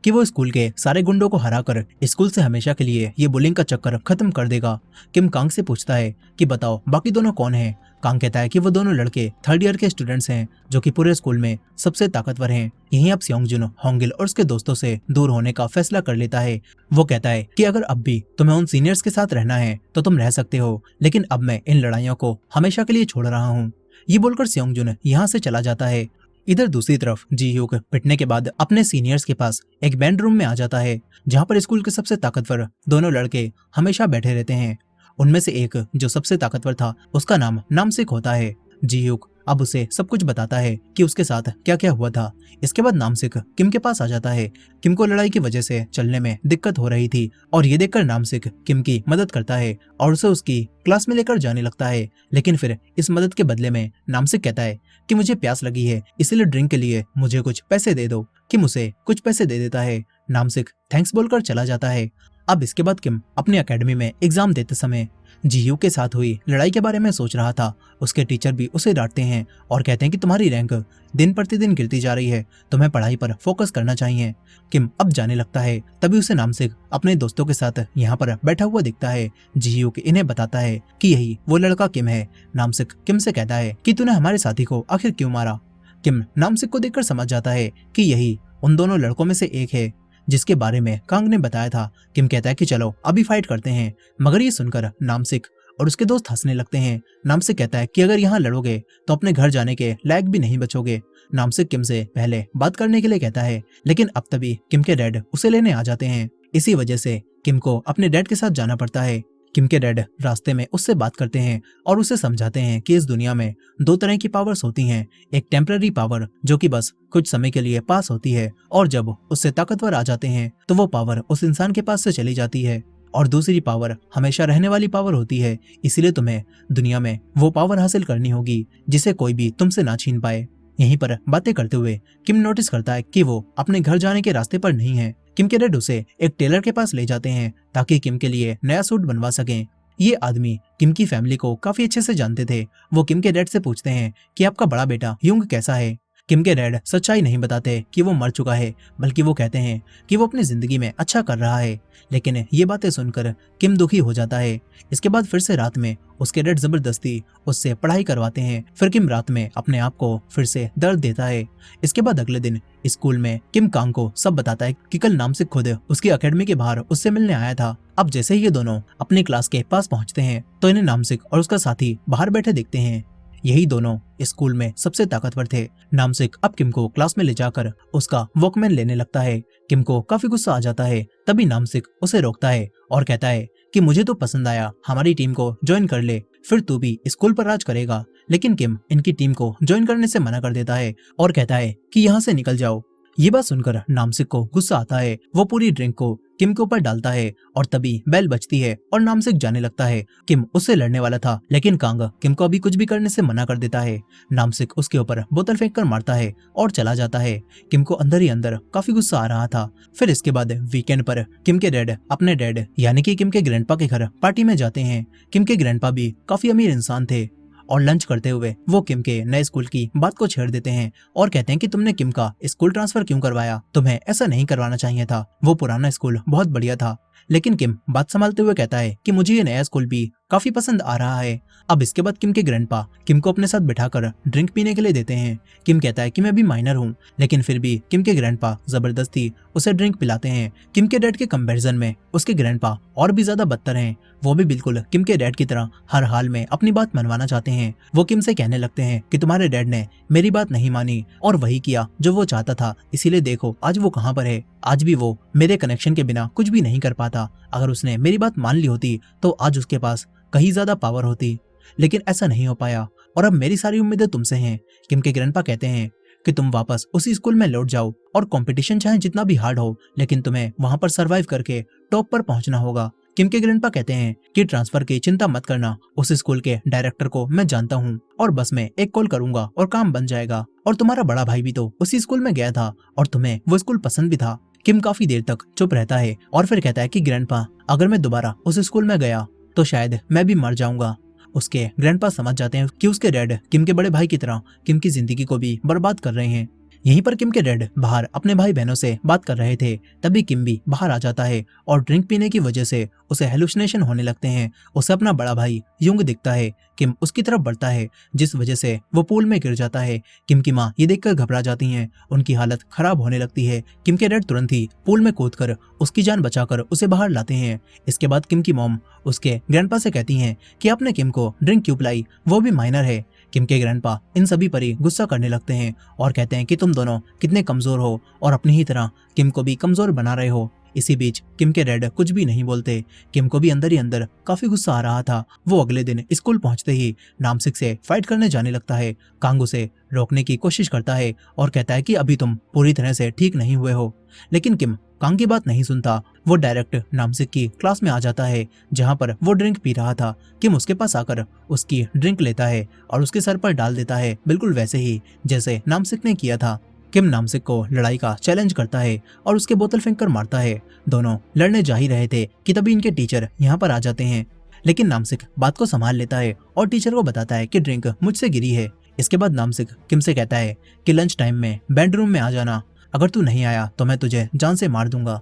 कि वो स्कूल के सारे गुंडों को हराकर स्कूल से हमेशा के लिए ये बुलिंग का चक्कर खत्म कर देगा। किम कांग से पूछता है कि बताओ बाकी दोनों कौन हैं। कांग कहता है कि वो दोनों लड़के 3rd ईयर के स्टूडेंट्स हैं जो कि पूरे स्कूल में सबसे ताकतवर हैं। यहीं अब सेयोंगजुन होंगिल और उसके दोस्तों से दूर होने का फैसला कर लेता है। वो कहता है कि अगर अब भी तुम्हें उन सीनियर्स के साथ रहना है तो तुम रह सकते हो, लेकिन अब मैं इन लड़ाइयों को हमेशा के लिए छोड़ रहा हूँ। ये बोलकर सेयोंगजुन यहाँ से चला जाता है। इधर दूसरी तरफ जी ह्यूक पिटने के बाद अपने सीनियर्स के पास एक बैंड रूम में आ जाता है, जहाँ पर स्कूल के सबसे ताकतवर दोनों लड़के हमेशा बैठे रहते हैं। उनमें से एक जो सबसे ताकतवर था उसका नाम नामसिक होता है। जी ह्यूक अब उसे सब कुछ बताता है कि उसके साथ क्या क्या हुआ था। इसके बाद नामसिक किम के पास आ जाता है। किम को लड़ाई की वजह से चलने में दिक्कत हो रही थी और ये देखकर नामसिक किम की मदद करता है और उसे उसकी क्लास में लेकर जाने लगता है। लेकिन फिर इस मदद के बदले में नामसिक कहता है कि मुझे प्यास लगी है, इसलिए ड्रिंक के लिए मुझे कुछ पैसे दे दो। किम उसे कुछ पैसे दे देता है। नामसिक थैंक्स बोलकर चला जाता है। अब इसके बाद किम अपनी एकेडमी में एग्जाम देते समय जी ह्यूक के साथ हुई लड़ाई के बारे में सोच रहा था। उसके टीचर भी उसे डांटते हैं और कहते हैं कि तुम्हारी रैंक दिन प्रतिदिन गिरती जा रही है, तुम्हें पढ़ाई पर फोकस करना चाहिए। किम अब जाने लगता है। तभी उसे नामसिक अपने दोस्तों के साथ यहाँ पर बैठा हुआ दिखता है। जी ह्यूक इन्हें बताता है कि यही वो लड़का किम है। नामसिक किम से कहता है कि तूने हमारे साथी को आखिर क्यों मारा। किम नामसिक को देखकर समझ जाता है कि यही उन दोनों लड़कों में से एक है जिसके बारे में कांग ने बताया था। किम कहता है कि चलो अभी फाइट करते हैं, मगर ये सुनकर नामसिक और उसके दोस्त हंसने लगते हैं। नामसिक कहता है कि अगर यहाँ लड़ोगे तो अपने घर जाने के लायक भी नहीं बचोगे। नामसिक किम से पहले बात करने के लिए कहता है, लेकिन अब तभी किम के डैड उसे लेने आ जाते हैं। इसी वजह से किम को अपने डैड के साथ जाना पड़ता है। किम के डैड रास्ते में उससे बात करते हैं और उसे समझाते हैं कि इस दुनिया में दो तरह की पावर्स होती हैं, एक टेम्पररी पावर जो कि बस कुछ समय के लिए पास होती है और जब उससे ताकतवर आ जाते हैं तो वो पावर उस इंसान के पास से चली जाती है, और दूसरी पावर हमेशा रहने वाली पावर होती है। इसीलिए तुम्हें दुनिया में वो पावर हासिल करनी होगी जिसे कोई भी तुमसे ना छीन पाए। यहीं पर बातें करते हुए किम नोटिस करता है कि वो अपने घर जाने के रास्ते पर नहीं है। किम के डैड उसे एक टेलर के पास ले जाते हैं ताकि किम के लिए नया सूट बनवा सकें। ये आदमी किम की फैमिली को काफी अच्छे से जानते थे। वो किम के डैड से पूछते हैं कि आपका बड़ा बेटा युंग कैसा है। किम के डैड सच्चाई नहीं बताते कि वो मर चुका है, बल्कि वो कहते हैं कि वो अपनी जिंदगी में अच्छा कर रहा है। लेकिन ये बातें सुनकर किम दुखी हो जाता है। इसके बाद फिर से रात में उसके डैड जबरदस्ती उससे पढ़ाई करवाते हैं। फिर किम रात में अपने आप को फिर से दर्द देता है। इसके बाद अगले दिन स्कूल में किम कांग को सब बताता है कि कल नामसिक खुद उसकी एकेडमी के बाहर उससे मिलने आया था। अब जैसे ही ये दोनों अपनी क्लास के पास पहुंचते हैं तो इन्हें नामसिक और उसका साथी बाहर बैठे दिखते हैं। यही दोनों स्कूल में सबसे ताकतवर थे। नामसिक अब किम को क्लास में ले जाकर उसका वॉकमैन लेने लगता है। किम को काफी गुस्सा आ जाता है। तभी नामसिक उसे रोकता है और कहता है कि मुझे तो पसंद आया, हमारी टीम को ज्वाइन कर ले, फिर तू भी स्कूल पर राज करेगा। लेकिन किम इनकी टीम को ज्वाइन करने से मना कर देता है और कहता है कि यहाँ से निकल जाओ। ये बात सुनकर नामसिक को गुस्सा आता है। वो पूरी ड्रिंक को किम के ऊपर डालता है और तभी बेल बजती है और नामसिक जाने लगता है। किम उससे लड़ने वाला था, लेकिन कांग किम को अभी कुछ भी करने से मना कर देता है। नामसिक उसके ऊपर बोतल फेंक कर मारता है और चला जाता है। किम को अंदर ही अंदर काफी गुस्सा आ रहा था। फिर इसके बाद वीकेंड पर किम के डैड अपने डैड यानी कि किम के ग्रैंडपा के घर पार्टी में जाते हैं। किम के ग्रैंडपा भी काफी अमीर इंसान थे और लंच करते हुए वो किम के नए स्कूल की बात को छेड़ देते हैं और कहते हैं कि तुमने किम का स्कूल ट्रांसफर क्यों करवाया, तुम्हें ऐसा नहीं करवाना चाहिए था, वो पुराना स्कूल बहुत बढ़िया था। लेकिन किम बात संभालते हुए कहता है कि मुझे ये नया स्कूल भी काफी पसंद आ रहा है। अब इसके बाद किम के ग्रैंडपा किम को अपने साथ बिठाकर ड्रिंक पीने के लिए देते हैं। किम कहता है कि मैं भी माइनर हूँ, लेकिन फिर भी किम के ग्रैंडपा जबरदस्ती उसे ड्रिंक पिलाते हैं। किम के डैड के कंपैरिजन में उसके ग्रैंडपा और भी ज्यादा बदतर हैं। वो भी बिल्कुल किम के डैड की तरह हर हाल में अपनी बात मनवाना चाहते हैं। वो किम से कहने लगते हैं कि तुम्हारे डैड ने मेरी बात नहीं मानी और वही किया जो वो चाहता था, इसीलिए देखो आज वो कहाँ पर है। आज भी वो मेरे कनेक्शन के बिना कुछ भी नहीं कर पाता। अगर उसने मेरी बात मान ली होती तो आज उसके पास कहीं ज्यादा पावर होती, लेकिन ऐसा नहीं हो पाया और अब मेरी सारी उम्मीदें तुमसे हैं। किम के ग्रैंडपा कहते हैं कि तुम वापस उसी स्कूल में लौट जाओ और कंपटीशन चाहे जितना भी हार्ड हो, लेकिन तुम्हें वहां पर सरवाइव करके टॉप पर पहुंचना होगा। किम के ग्रैंडपा कहते हैं कि ट्रांसफर की चिंता मत करना, उस स्कूल के डायरेक्टर को मैं जानता हूँ और बस मैं एक कॉल करूंगा और काम बन जाएगा। और तुम्हारा बड़ा भाई भी तो उसी स्कूल में गया था और तुम्हें वो स्कूल पसंद भी था। किम काफी देर तक चुप रहता है और फिर कहता है कि ग्रैंडपा अगर मैं दोबारा उस स्कूल में गया तो शायद मैं भी मर जाऊंगा। उसके ग्रैंडपा समझ जाते हैं कि उसके डैड किम के बड़े भाई की तरह किम की जिंदगी को भी बर्बाद कर रहे हैं। यहीं पर किम के डैड बाहर अपने भाई बहनों से बात कर रहे थे। तभी किम भी बाहर आ जाता है और ड्रिंक पीने की वजह से उसे हेलुसिनेशन होने लगते हैं। उसे अपना बड़ा भाई युंग दिखता है। किम उसकी तरफ बढ़ता है, जिस वजह से वो पूल में गिर जाता है। किम की माँ ये देखकर घबरा जाती हैं, उनकी हालत खराब होने लगती है। किम के डैड तुरंत ही पूल में कूदकर उसकी जान बचाकर उसे बाहर लाते हैं। इसके बाद किम की मॉम उसके ग्रैंडपा से कहती हैं कि आपने किम को ड्रिंक क्यों पिलाई, वो भी माइनर है। किम के ग्रैंडपा इन सभी पर ही गुस्सा करने लगते हैं और कहते हैं कि तुम दोनों कितने कमजोर हो और अपनी ही तरह किम को भी कमजोर बना रहे हो। इसी बीच किम के डैड कुछ भी नहीं बोलते। किम को भी अंदर ही अंदर काफी गुस्सा आ रहा था। वो अगले दिन स्कूल पहुंचते ही नामसिक से फाइट करने जाने लगता है। कांग उसे रोकने की कोशिश करता है और कहता है कि अभी तुम पूरी तरह से ठीक नहीं हुए हो, लेकिन किम कांग की बात नहीं सुनता। वो डायरेक्ट नामसिक की क्लास में आ जाता है जहाँ पर वो ड्रिंक पी रहा था। किम उसके पास आकर उसकी ड्रिंक लेता है और उसके सर पर डाल देता है, बिल्कुल वैसे ही जैसे नामसिक ने किया था। किम नामसिक को लड़ाई का चैलेंज करता है और उसके बोतल फेंक कर मारता है। दोनों लड़ने जा ही रहे थे कि तभी इनके टीचर यहाँ पर आ जाते हैं, लेकिन नामसिक बात को संभाल लेता है और टीचर को बताता है कि ड्रिंक मुझसे गिरी है। इसके बाद नामसिक किम से कहता है कि लंच टाइम में बेडरूम में आ जाना, अगर तू नहीं आया तो मैं तुझे जान से मार दूंगा।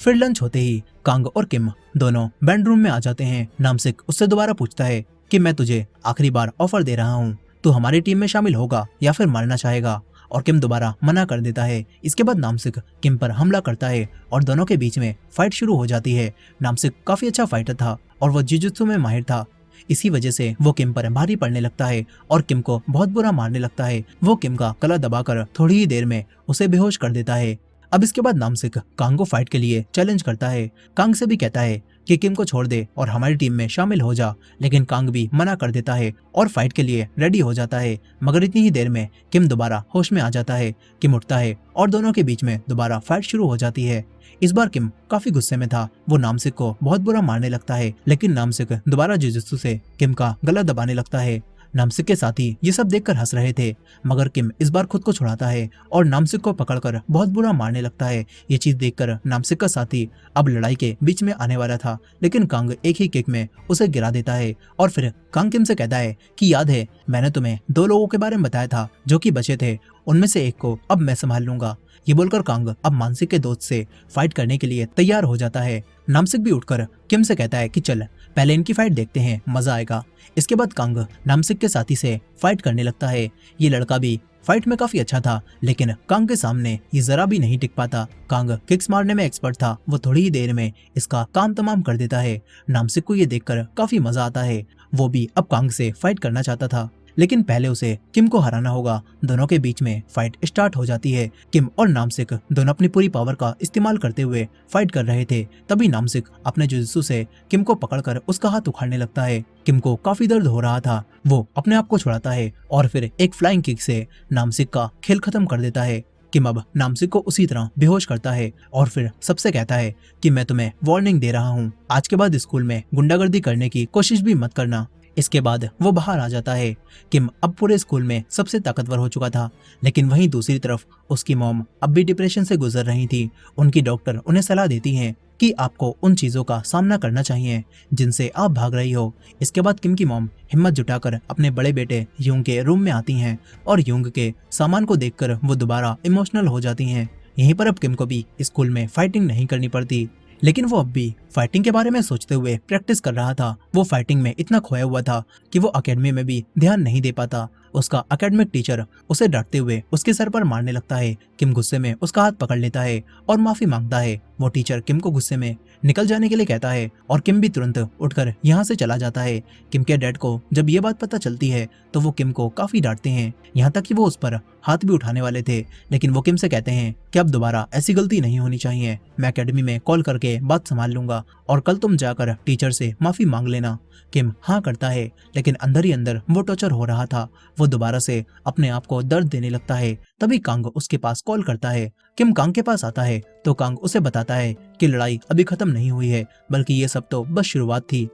फिर लंच होते ही कांग और किम दोनों बेडरूम में आ जाते हैं। नामसिक उससे दोबारा पूछता है कि मैं तुझे आखिरी बार ऑफर दे रहा हूँ, तू हमारी टीम में शामिल होगा या फिर मरना चाहेगा, और किम दोबारा मना कर देता है। इसके बाद नामसिक किम पर हमला करता है और दोनों के बीच में फाइट शुरू हो जाती है। नामसिक काफी अच्छा फाइटर था और वो जुजुत्सु में माहिर था। इसी वजह से वो किम पर भारी पड़ने लगता है और किम को बहुत बुरा मारने लगता है। वो किम का गला दबाकर थोड़ी ही देर में उसे बेहोश कर देता है। अब इसके बाद नामसिक कांग को फाइट के लिए चैलेंज करता है। कांग से भी कहता है कि किम को छोड़ दे और हमारी टीम में शामिल हो जा, लेकिन कांग भी मना कर देता है और फाइट के लिए रेडी हो जाता है। मगर इतनी ही देर में किम दोबारा होश में आ जाता है। किम उठता है और दोनों के बीच में दोबारा फाइट शुरू हो जाती है। इस बार किम काफी गुस्से में था। वो नामसिक को बहुत बुरा मारने लगता है, लेकिन नामसिक दोबारा जुजुत्सु से किम का गला दबाने लगता है। नामसिक के साथी ये सब देखकर हंस रहे थे, मगर किम इस बार खुद को छुड़ाता है और नामसिक को पकड़कर बहुत बुरा मारने लगता है। ये चीज देखकर नामसिक का साथी अब लड़ाई के बीच में आने वाला था, लेकिन कांग एक ही किक में उसे गिरा देता है। और फिर कांग किम से कहता है कि याद है मैंने तुम्हें 2 लोगों के बारे में बताया था जो कि बचे थे, उनमें से एक को अब मैं संभाल लूंगा। ये बोलकर कांग अब मानसिक के दोस्त से फाइट करने के लिए तैयार हो जाता है। नामसिक भी उठकर किम से कहता है कि चल पहले इनकी फाइट देखते हैं, मजा आएगा। इसके बाद कांग नामसिक के साथी से फाइट करने लगता है। ये लड़का भी फाइट में काफी अच्छा था, लेकिन कांग के सामने ये जरा भी नहीं टिक पाता। कांग किक्स मारने में एक्सपर्ट था, वो थोड़ी ही देर में इसका काम तमाम कर देता है। नामसिक को ये देखकर काफी मजा आता है। वो भी अब कांग से फाइट करना चाहता था, लेकिन पहले उसे किम को हराना होगा। दोनों के बीच में फाइट स्टार्ट हो जाती है। किम और नामसिक दोनों अपनी पूरी पावर का इस्तेमाल करते हुए फाइट कर रहे थे। तभी नामसिक अपने जुजुत्सु से किम को पकड़कर उसका हाथ उखाड़ने लगता है। किम को काफी दर्द हो रहा था। वो अपने आप को छुड़ाता है और फिर एक फ्लाइंग किक से नामसिक का खेल खत्म कर देता है। किम अब नामसिक को उसी तरह बेहोश करता है और फिर सबसे कहता है कि मैं तुम्हें वार्निंग दे रहा हूँ, आज के बाद स्कूल में गुंडागर्दी करने की कोशिश भी मत करना। इसके बाद वो बाहर आ जाता है। किम अब पूरे स्कूल में सबसे ताकतवर हो चुका था, लेकिन वहीं दूसरी तरफ उसकी मॉम अब भी डिप्रेशन से गुजर रही थी। उनकी डॉक्टर उन्हें सलाह देती हैं कि आपको उन चीजों का सामना करना चाहिए जिनसे आप भाग रही हो। इसके बाद किम की मॉम हिम्मत जुटाकर अपने बड़े बेटे यूंग के रूम में आती हैं और यूंग के सामान को देखकर वो दोबारा इमोशनल हो जाती हैं। यहीं पर अब किम को भी स्कूल में फाइटिंग नहीं करनी पड़ती, लेकिन वो अब भी फाइटिंग के बारे में सोचते हुए प्रैक्टिस कर रहा था। वो फाइटिंग में इतना खोया हुआ था कि वो एकेडमी में भी ध्यान नहीं दे पाता। उसका एकेडमिक टीचर उसे डांटते हुए उसके सर पर मारने लगता है। किम गुस्से में उसका हाथ पकड़ लेता है और माफी मांगता है। वो टीचर किम को गुस्से में निकल जाने के लिए कहता है और किम भी तुरंत उठकर यहाँ से चला जाता है। किम के डैड को जब ये बात पता चलती है तो वो किम को काफी डांटते हैं, यहाँ तक कि वो उस पर हाथ भी उठाने वाले थे, लेकिन वो किम से कहते हैं कि अब दोबारा ऐसी गलती नहीं होनी चाहिए। मैं एकेडमी में कॉल करके बात संभाल लूंगा और कल तुम जाकर टीचर से माफी मांग लेना। किम हाँ करता है, लेकिन अंदर ही अंदर वो टॉर्चर हो रहा था। वो दोबारा से अपने आप को दर्द देने लगता है। तभी कांग उसके पास कॉल करता है। किम कांग के पास आता है तो कांग उसे बताता है कि लड़ाई अभी खत्म नहीं हुई है, बल्कि ये सब तो बस शुरुआत थी।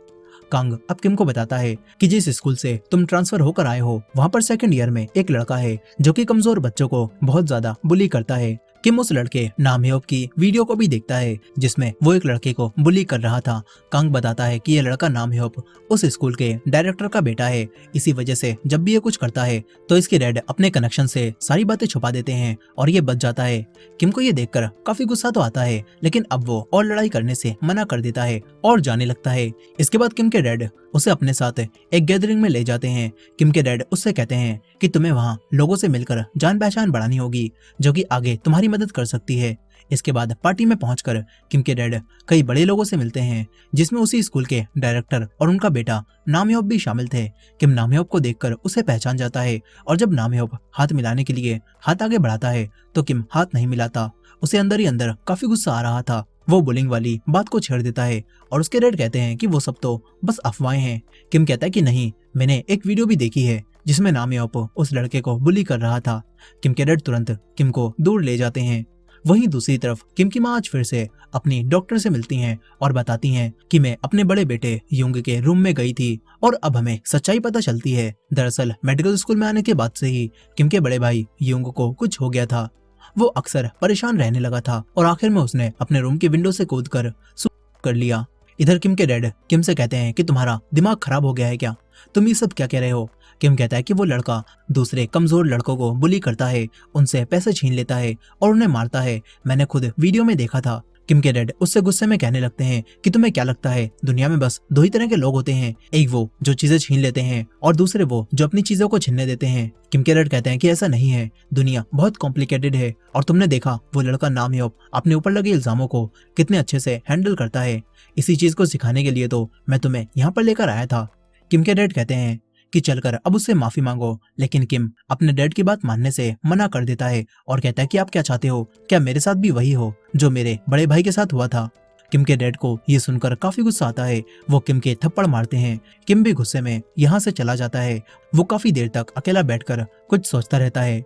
कांग अब किम को बताता है कि जिस स्कूल से तुम ट्रांसफर होकर आए हो वहाँ पर सेकंड ईयर में एक लड़का है जो कि कमजोर बच्चों को बहुत ज्यादा बुली करता है। किम उस लड़के नामह्योप की वीडियो को भी देखता है जिसमें वो एक लड़के को बुली कर रहा था। कांग बताता है कि ये लड़का नामह्योप उस स्कूल के डायरेक्टर का बेटा है। इसी वजह से जब भी ये कुछ करता है तो इसके डैड अपने कनेक्शन से सारी बातें छुपा देते हैं और ये बच जाता है। किम को ये देखकर काफी गुस्सा तो आता है, लेकिन अब वो और लड़ाई करने से मना कर देता है और जाने लगता है। इसके बाद किम के डैड उसे अपने साथ एक गैदरिंग में ले जाते हैं। किम के डैड उससे कहते हैं कि तुम्हें वहाँ लोगों से मिलकर जान पहचान बढ़ानी होगी जो कि आगे तुम्हारी मदद कर सकती है। इसके बाद पार्टी में पहुंचकर किम के डैड कई बड़े लोगों से मिलते हैं, जिसमें उसी स्कूल के डायरेक्टर और उनका बेटा नामयोप भी शामिल थे। किम नामयोप को देखकर उसे पहचान जाता है और जब नामयोप हाथ मिलाने के लिए हाथ आगे बढ़ाता है तो किम हाथ नहीं मिलाता। उसे अंदर ही अंदर काफी गुस्सा आ रहा था। वो बुलिंग वाली बात को छेड़ देता है और उसके डैड कहते हैं कि वो सब तो बस अफवाहें हैं। किम कहता है कि नहीं, मैंने एक वीडियो भी देखी है जिसमें नामयोप उस लड़के को बुली कर रहा था। किम के डैड तुरंत किम को दूर ले जाते हैं। वहीं दूसरी तरफ किम की माँ आज फिर से अपनी डॉक्टर से मिलती हैं और बताती हैं कि मैं अपने बड़े बेटे युंग के रूम में गई थी और अब हमें सच्चाई पता चलती है। दरअसल मेडिकल स्कूल में आने के बाद से ही किम के बड़े भाई युंग को कुछ हो गया था। वो अक्सर परेशान रहने लगा था और आखिर में उसने अपने रूम की विंडो से कूदकर सुसाइड कर लिया। इधर किम के डैड किम से कहते हैं कि तुम्हारा दिमाग खराब हो गया है क्या, तुम ये सब क्या कह रहे हो। किम कहता है कि वो लड़का दूसरे कमजोर लड़कों को बुली करता है, उनसे पैसे छीन लेता है और उन्हें मारता है। मैंने खुद वीडियो में देखा था। किम के डैड उससे गुस्से में कहने लगते हैं कि तुम्हें क्या लगता है दुनिया में बस दो ही तरह के लोग होते हैं, एक वो जो चीजें छीन लेते हैं और दूसरे वो जो अपनी चीजों को छीनने देते हैं। किम के डैड कहते हैं कि ऐसा नहीं है, दुनिया बहुत कॉम्प्लिकेटेड है और तुमने देखा वो लड़का नामयोप अपने ऊपर लगे इल्जामों को कितने अच्छे से हैंडल करता है। इसी चीज को सिखाने के लिए तो मैं तुम्हें यहाँ पर लेकर आया था। किम के डैड कहते हैं कि चलकर अब उससे माफी मांगो, लेकिन किम अपने डैड की बात मानने से मना कर देता है और कहता है कि आप क्या चाहते हो, क्या मेरे साथ भी वही हो जो मेरे बड़े भाई के साथ हुआ था। किम के डैड को ये सुनकर काफी गुस्सा आता है। वो किम के थप्पड़ मारते हैं। किम भी गुस्से में यहाँ से चला जाता है। वो काफी देर तक अकेला बैठकर कुछ सोचता रहता है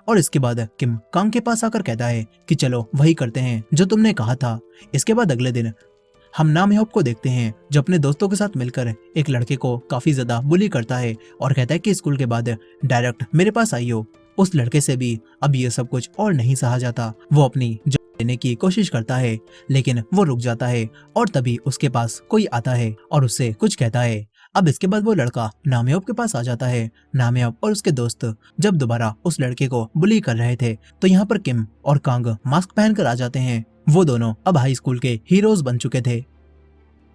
और इसके बाद किम कांग के पास आकर कहता है कि चलो वही करते हैं जो तुमने कहा था। इसके बाद अगले दिन हम नामयोप को देखते हैं जो अपने दोस्तों के साथ मिलकर एक लड़के को काफी ज्यादा बुली करता है और कहता है कि स्कूल के बाद डायरेक्ट मेरे पास आई हो। उस लड़के से भी अब ये सब कुछ और नहीं सहा जाता। वो अपनी जान लेने की कोशिश करता है लेकिन वो रुक जाता है और तभी उसके पास कोई आता है और उससे कुछ कहता है। अब इसके बाद वो लड़का नामयोप के पास आ जाता है। नामयोप और उसके दोस्त जब दोबारा उस लड़के को बुली कर रहे थे तो यहाँ पर किम और कांग मास्क पहनकर आ जाते हैं। वो दोनों अब हाई स्कूल के हीरोज बन चुके थे।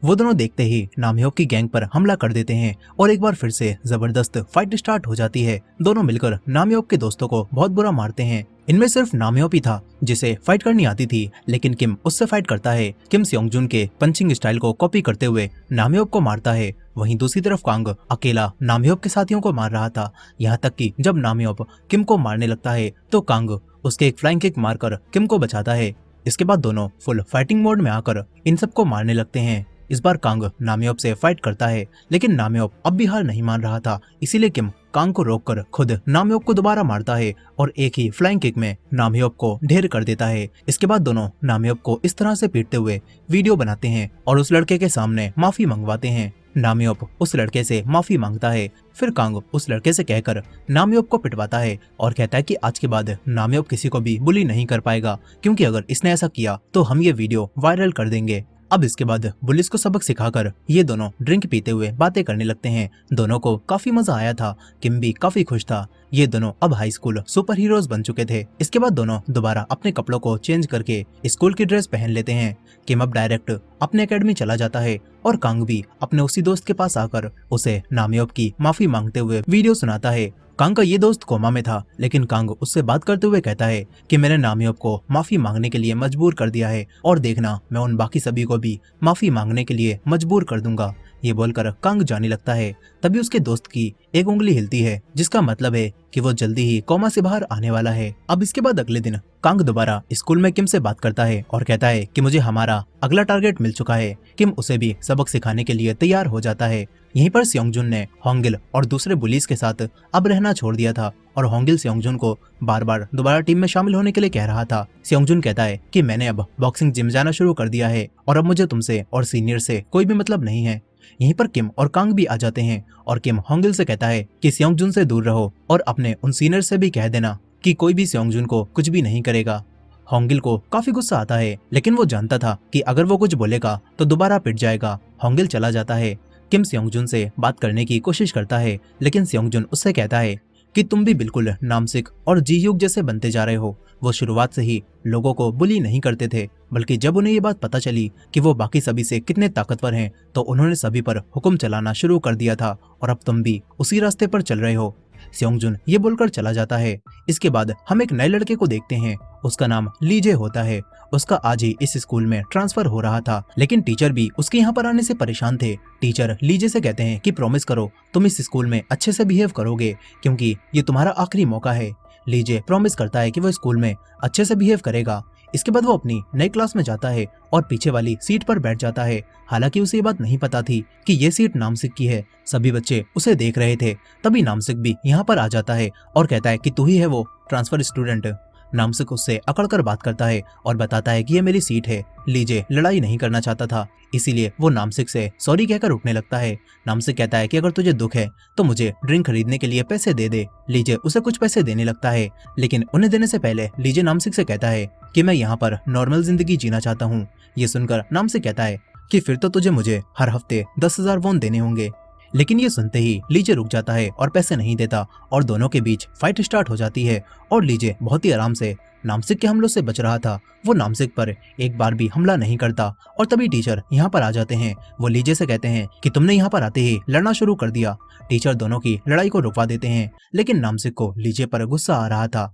वो दोनों देखते ही नामयोप की गैंग पर हमला कर देते हैं और एक बार फिर से जबरदस्त फाइट स्टार्ट हो जाती है। दोनों मिलकर नामयोप के दोस्तों को बहुत बुरा मारते हैं। इनमें सिर्फ नामयोप ही था जिसे फाइट करनी आती थी, लेकिन किम उससे फाइट करता है। किम सेयोंगजुन के पंचिंग स्टाइल को कॉपी करते हुए नामयोप को मारता है। वहीं दूसरी तरफ कांग अकेला नामयोप के साथियों को मार रहा था। यहाँ तक कि जब नामयोप किम को मारने लगता है तो कांग उसके एक फ्लाइंग किक मारकर किम को बचाता है। इसके बाद दोनों फुल फाइटिंग मोड में आकर इन सबको मारने लगते हैं। इस बार कांग नामयोप से फाइट करता है लेकिन नामयोप अब भी हार नहीं मान रहा था, इसीलिए किम कांग को रोककर खुद नामयोप को दोबारा मारता है और एक ही फ्लाइंग किक में नामयोप को ढेर कर देता है। इसके बाद दोनों नामयोप को इस तरह से पीटते हुए वीडियो बनाते हैं और उस लड़के के सामने माफी मंगवाते हैं। नामयोप उस लड़के से माफी मांगता है। फिर कांग उस लड़के से कहकर नामयोप को पिटवाता है और कहता है कि आज के बाद नामयोप किसी को भी बुली नहीं कर पाएगा, क्योंकि अगर इसने ऐसा किया तो हम ये वीडियो वायरल कर देंगे। अब इसके बाद पुलिस को सबक सिखाकर ये दोनों ड्रिंक पीते हुए बातें करने लगते हैं। दोनों को काफी मजा आया था। किम भी काफी खुश था। ये दोनों अब हाई स्कूल सुपर हीरोज बन चुके थे। इसके बाद दोनों दोबारा अपने कपड़ों को चेंज करके स्कूल की ड्रेस पहन लेते हैं। किम अब डायरेक्ट अपने एकेडमी चला जाता है और कांग भी अपने उसी दोस्त के पास आकर उसे नामयोप की माफी मांगते हुए वीडियो सुनाता है। कांग का ये दोस्त कोमा में था, लेकिन कांग उससे बात करते हुए कहता है कि मैंने नामयोप को माफी मांगने के लिए मजबूर कर दिया है और देखना मैं उन बाकी सभी को भी माफी मांगने के लिए मजबूर कर दूंगा। ये बोलकर कांग जाने लगता है। तभी उसके दोस्त की एक उंगली हिलती है, जिसका मतलब है कि वो जल्दी ही कोमा से बाहर आने वाला है। अब इसके बाद अगले दिन कांग दोबारा स्कूल में किम से बात करता है और कहता है कि मुझे हमारा अगला टारगेट मिल चुका है। किम उसे भी सबक सिखाने के लिए तैयार हो जाता है। यहीं पर सेयोंगजुन ने होंगिल और दूसरे बुलीज के साथ अब रहना छोड़ दिया था और होंगिल सेयोंगजुन को बार बार दोबारा टीम में शामिल होने के लिए कह रहा था। सेयोंगजुन कहता है कि मैंने अब बॉक्सिंग जिम जाना शुरू कर दिया है और अब मुझे तुमसे और सीनियर से कोई भी मतलब नहीं है। यहीं पर किम और कांग भी आ जाते हैं और किम होंगिल से कहता है कि सेयोंगजुन से दूर रहो और अपने उन सीनियर से भी कह देना कि कोई भी सेयोंगजुन को कुछ भी नहीं करेगा। होंगिल को काफी गुस्सा आता है, लेकिन वो जानता था कि अगर वो कुछ बोलेगा तो दोबारा पिट जाएगा। होंगिल चला जाता है। किम सेयोंगजुन से बात करने की कोशिश करता है, लेकिन सेयोंगजुन उससे कहता है कि तुम भी बिल्कुल नामसिक और जीयूक जैसे बनते जा रहे हो। वो शुरुआत से ही लोगों को बुली नहीं करते थे, बल्कि जब उन्हें ये बात पता चली कि वो बाकी सभी से कितने ताकतवर हैं, तो उन्होंने सभी पर हुक्म चलाना शुरू कर दिया था और अब तुम भी उसी रास्ते पर चल रहे हो। स्योंगजुन ये बोलकर चला जाता है। इसके बाद हम एक नए लड़के को देखते हैं। उसका नाम लीजे होता है। उसका आज ही इस स्कूल में ट्रांसफर हो रहा था, लेकिन टीचर भी उसके यहाँ पर आने से परेशान थे। टीचर लीजे से कहते हैं कि प्रॉमिस करो तुम इस स्कूल में अच्छे से बिहेव करोगे, क्योंकि ये तुम्हारा आखिरी मौका है। लीजे प्रॉमिस करता है कि वो स्कूल में अच्छे से बिहेव करेगा। इसके बाद वो अपनी नई क्लास में जाता है और पीछे वाली सीट पर बैठ जाता है। हालांकि उसे ये बात नहीं पता थी कि ये सीट नामसिक की है। सभी बच्चे उसे देख रहे थे। तभी नामसिक भी यहाँ पर आ जाता है और कहता है कि तू ही है वो ट्रांसफर स्टूडेंट। नामसिक उससे अकड़कर बात करता है और बताता है कि ये मेरी सीट है। लीजे लड़ाई नहीं करना चाहता था, इसीलिए वो नामसिक से सॉरी कहकर उठने लगता है। नामसिक कहता है कि अगर तुझे दुख है तो मुझे ड्रिंक खरीदने के लिए पैसे दे दे। लीजे उसे कुछ पैसे देने लगता है, लेकिन उन्हें देने से पहले लीजे नामसिक से कहता है कि मैं यहाँ पर नॉर्मल जिंदगी जीना चाहता हूँ। ये सुनकर नामसिक कहता है कि फिर तो तुझे मुझे हर हफ्ते 10,000 वॉन देने होंगे। लेकिन ये सुनते ही लीजे रुक जाता है और पैसे नहीं देता और दोनों के बीच फाइट स्टार्ट हो जाती है। और लीजे बहुत ही आराम से नामसिक के हमलों से बच रहा था। वो नामसिक पर एक बार भी हमला नहीं करता। और तभी टीचर यहाँ पर आ जाते हैं। वो लीजे से कहते हैं कि तुमने यहाँ पर आते ही लड़ना शुरू कर दिया। टीचर दोनों की लड़ाई को रुकवा देते हैं, लेकिन नामसिक को लीजे पर गुस्सा आ रहा था।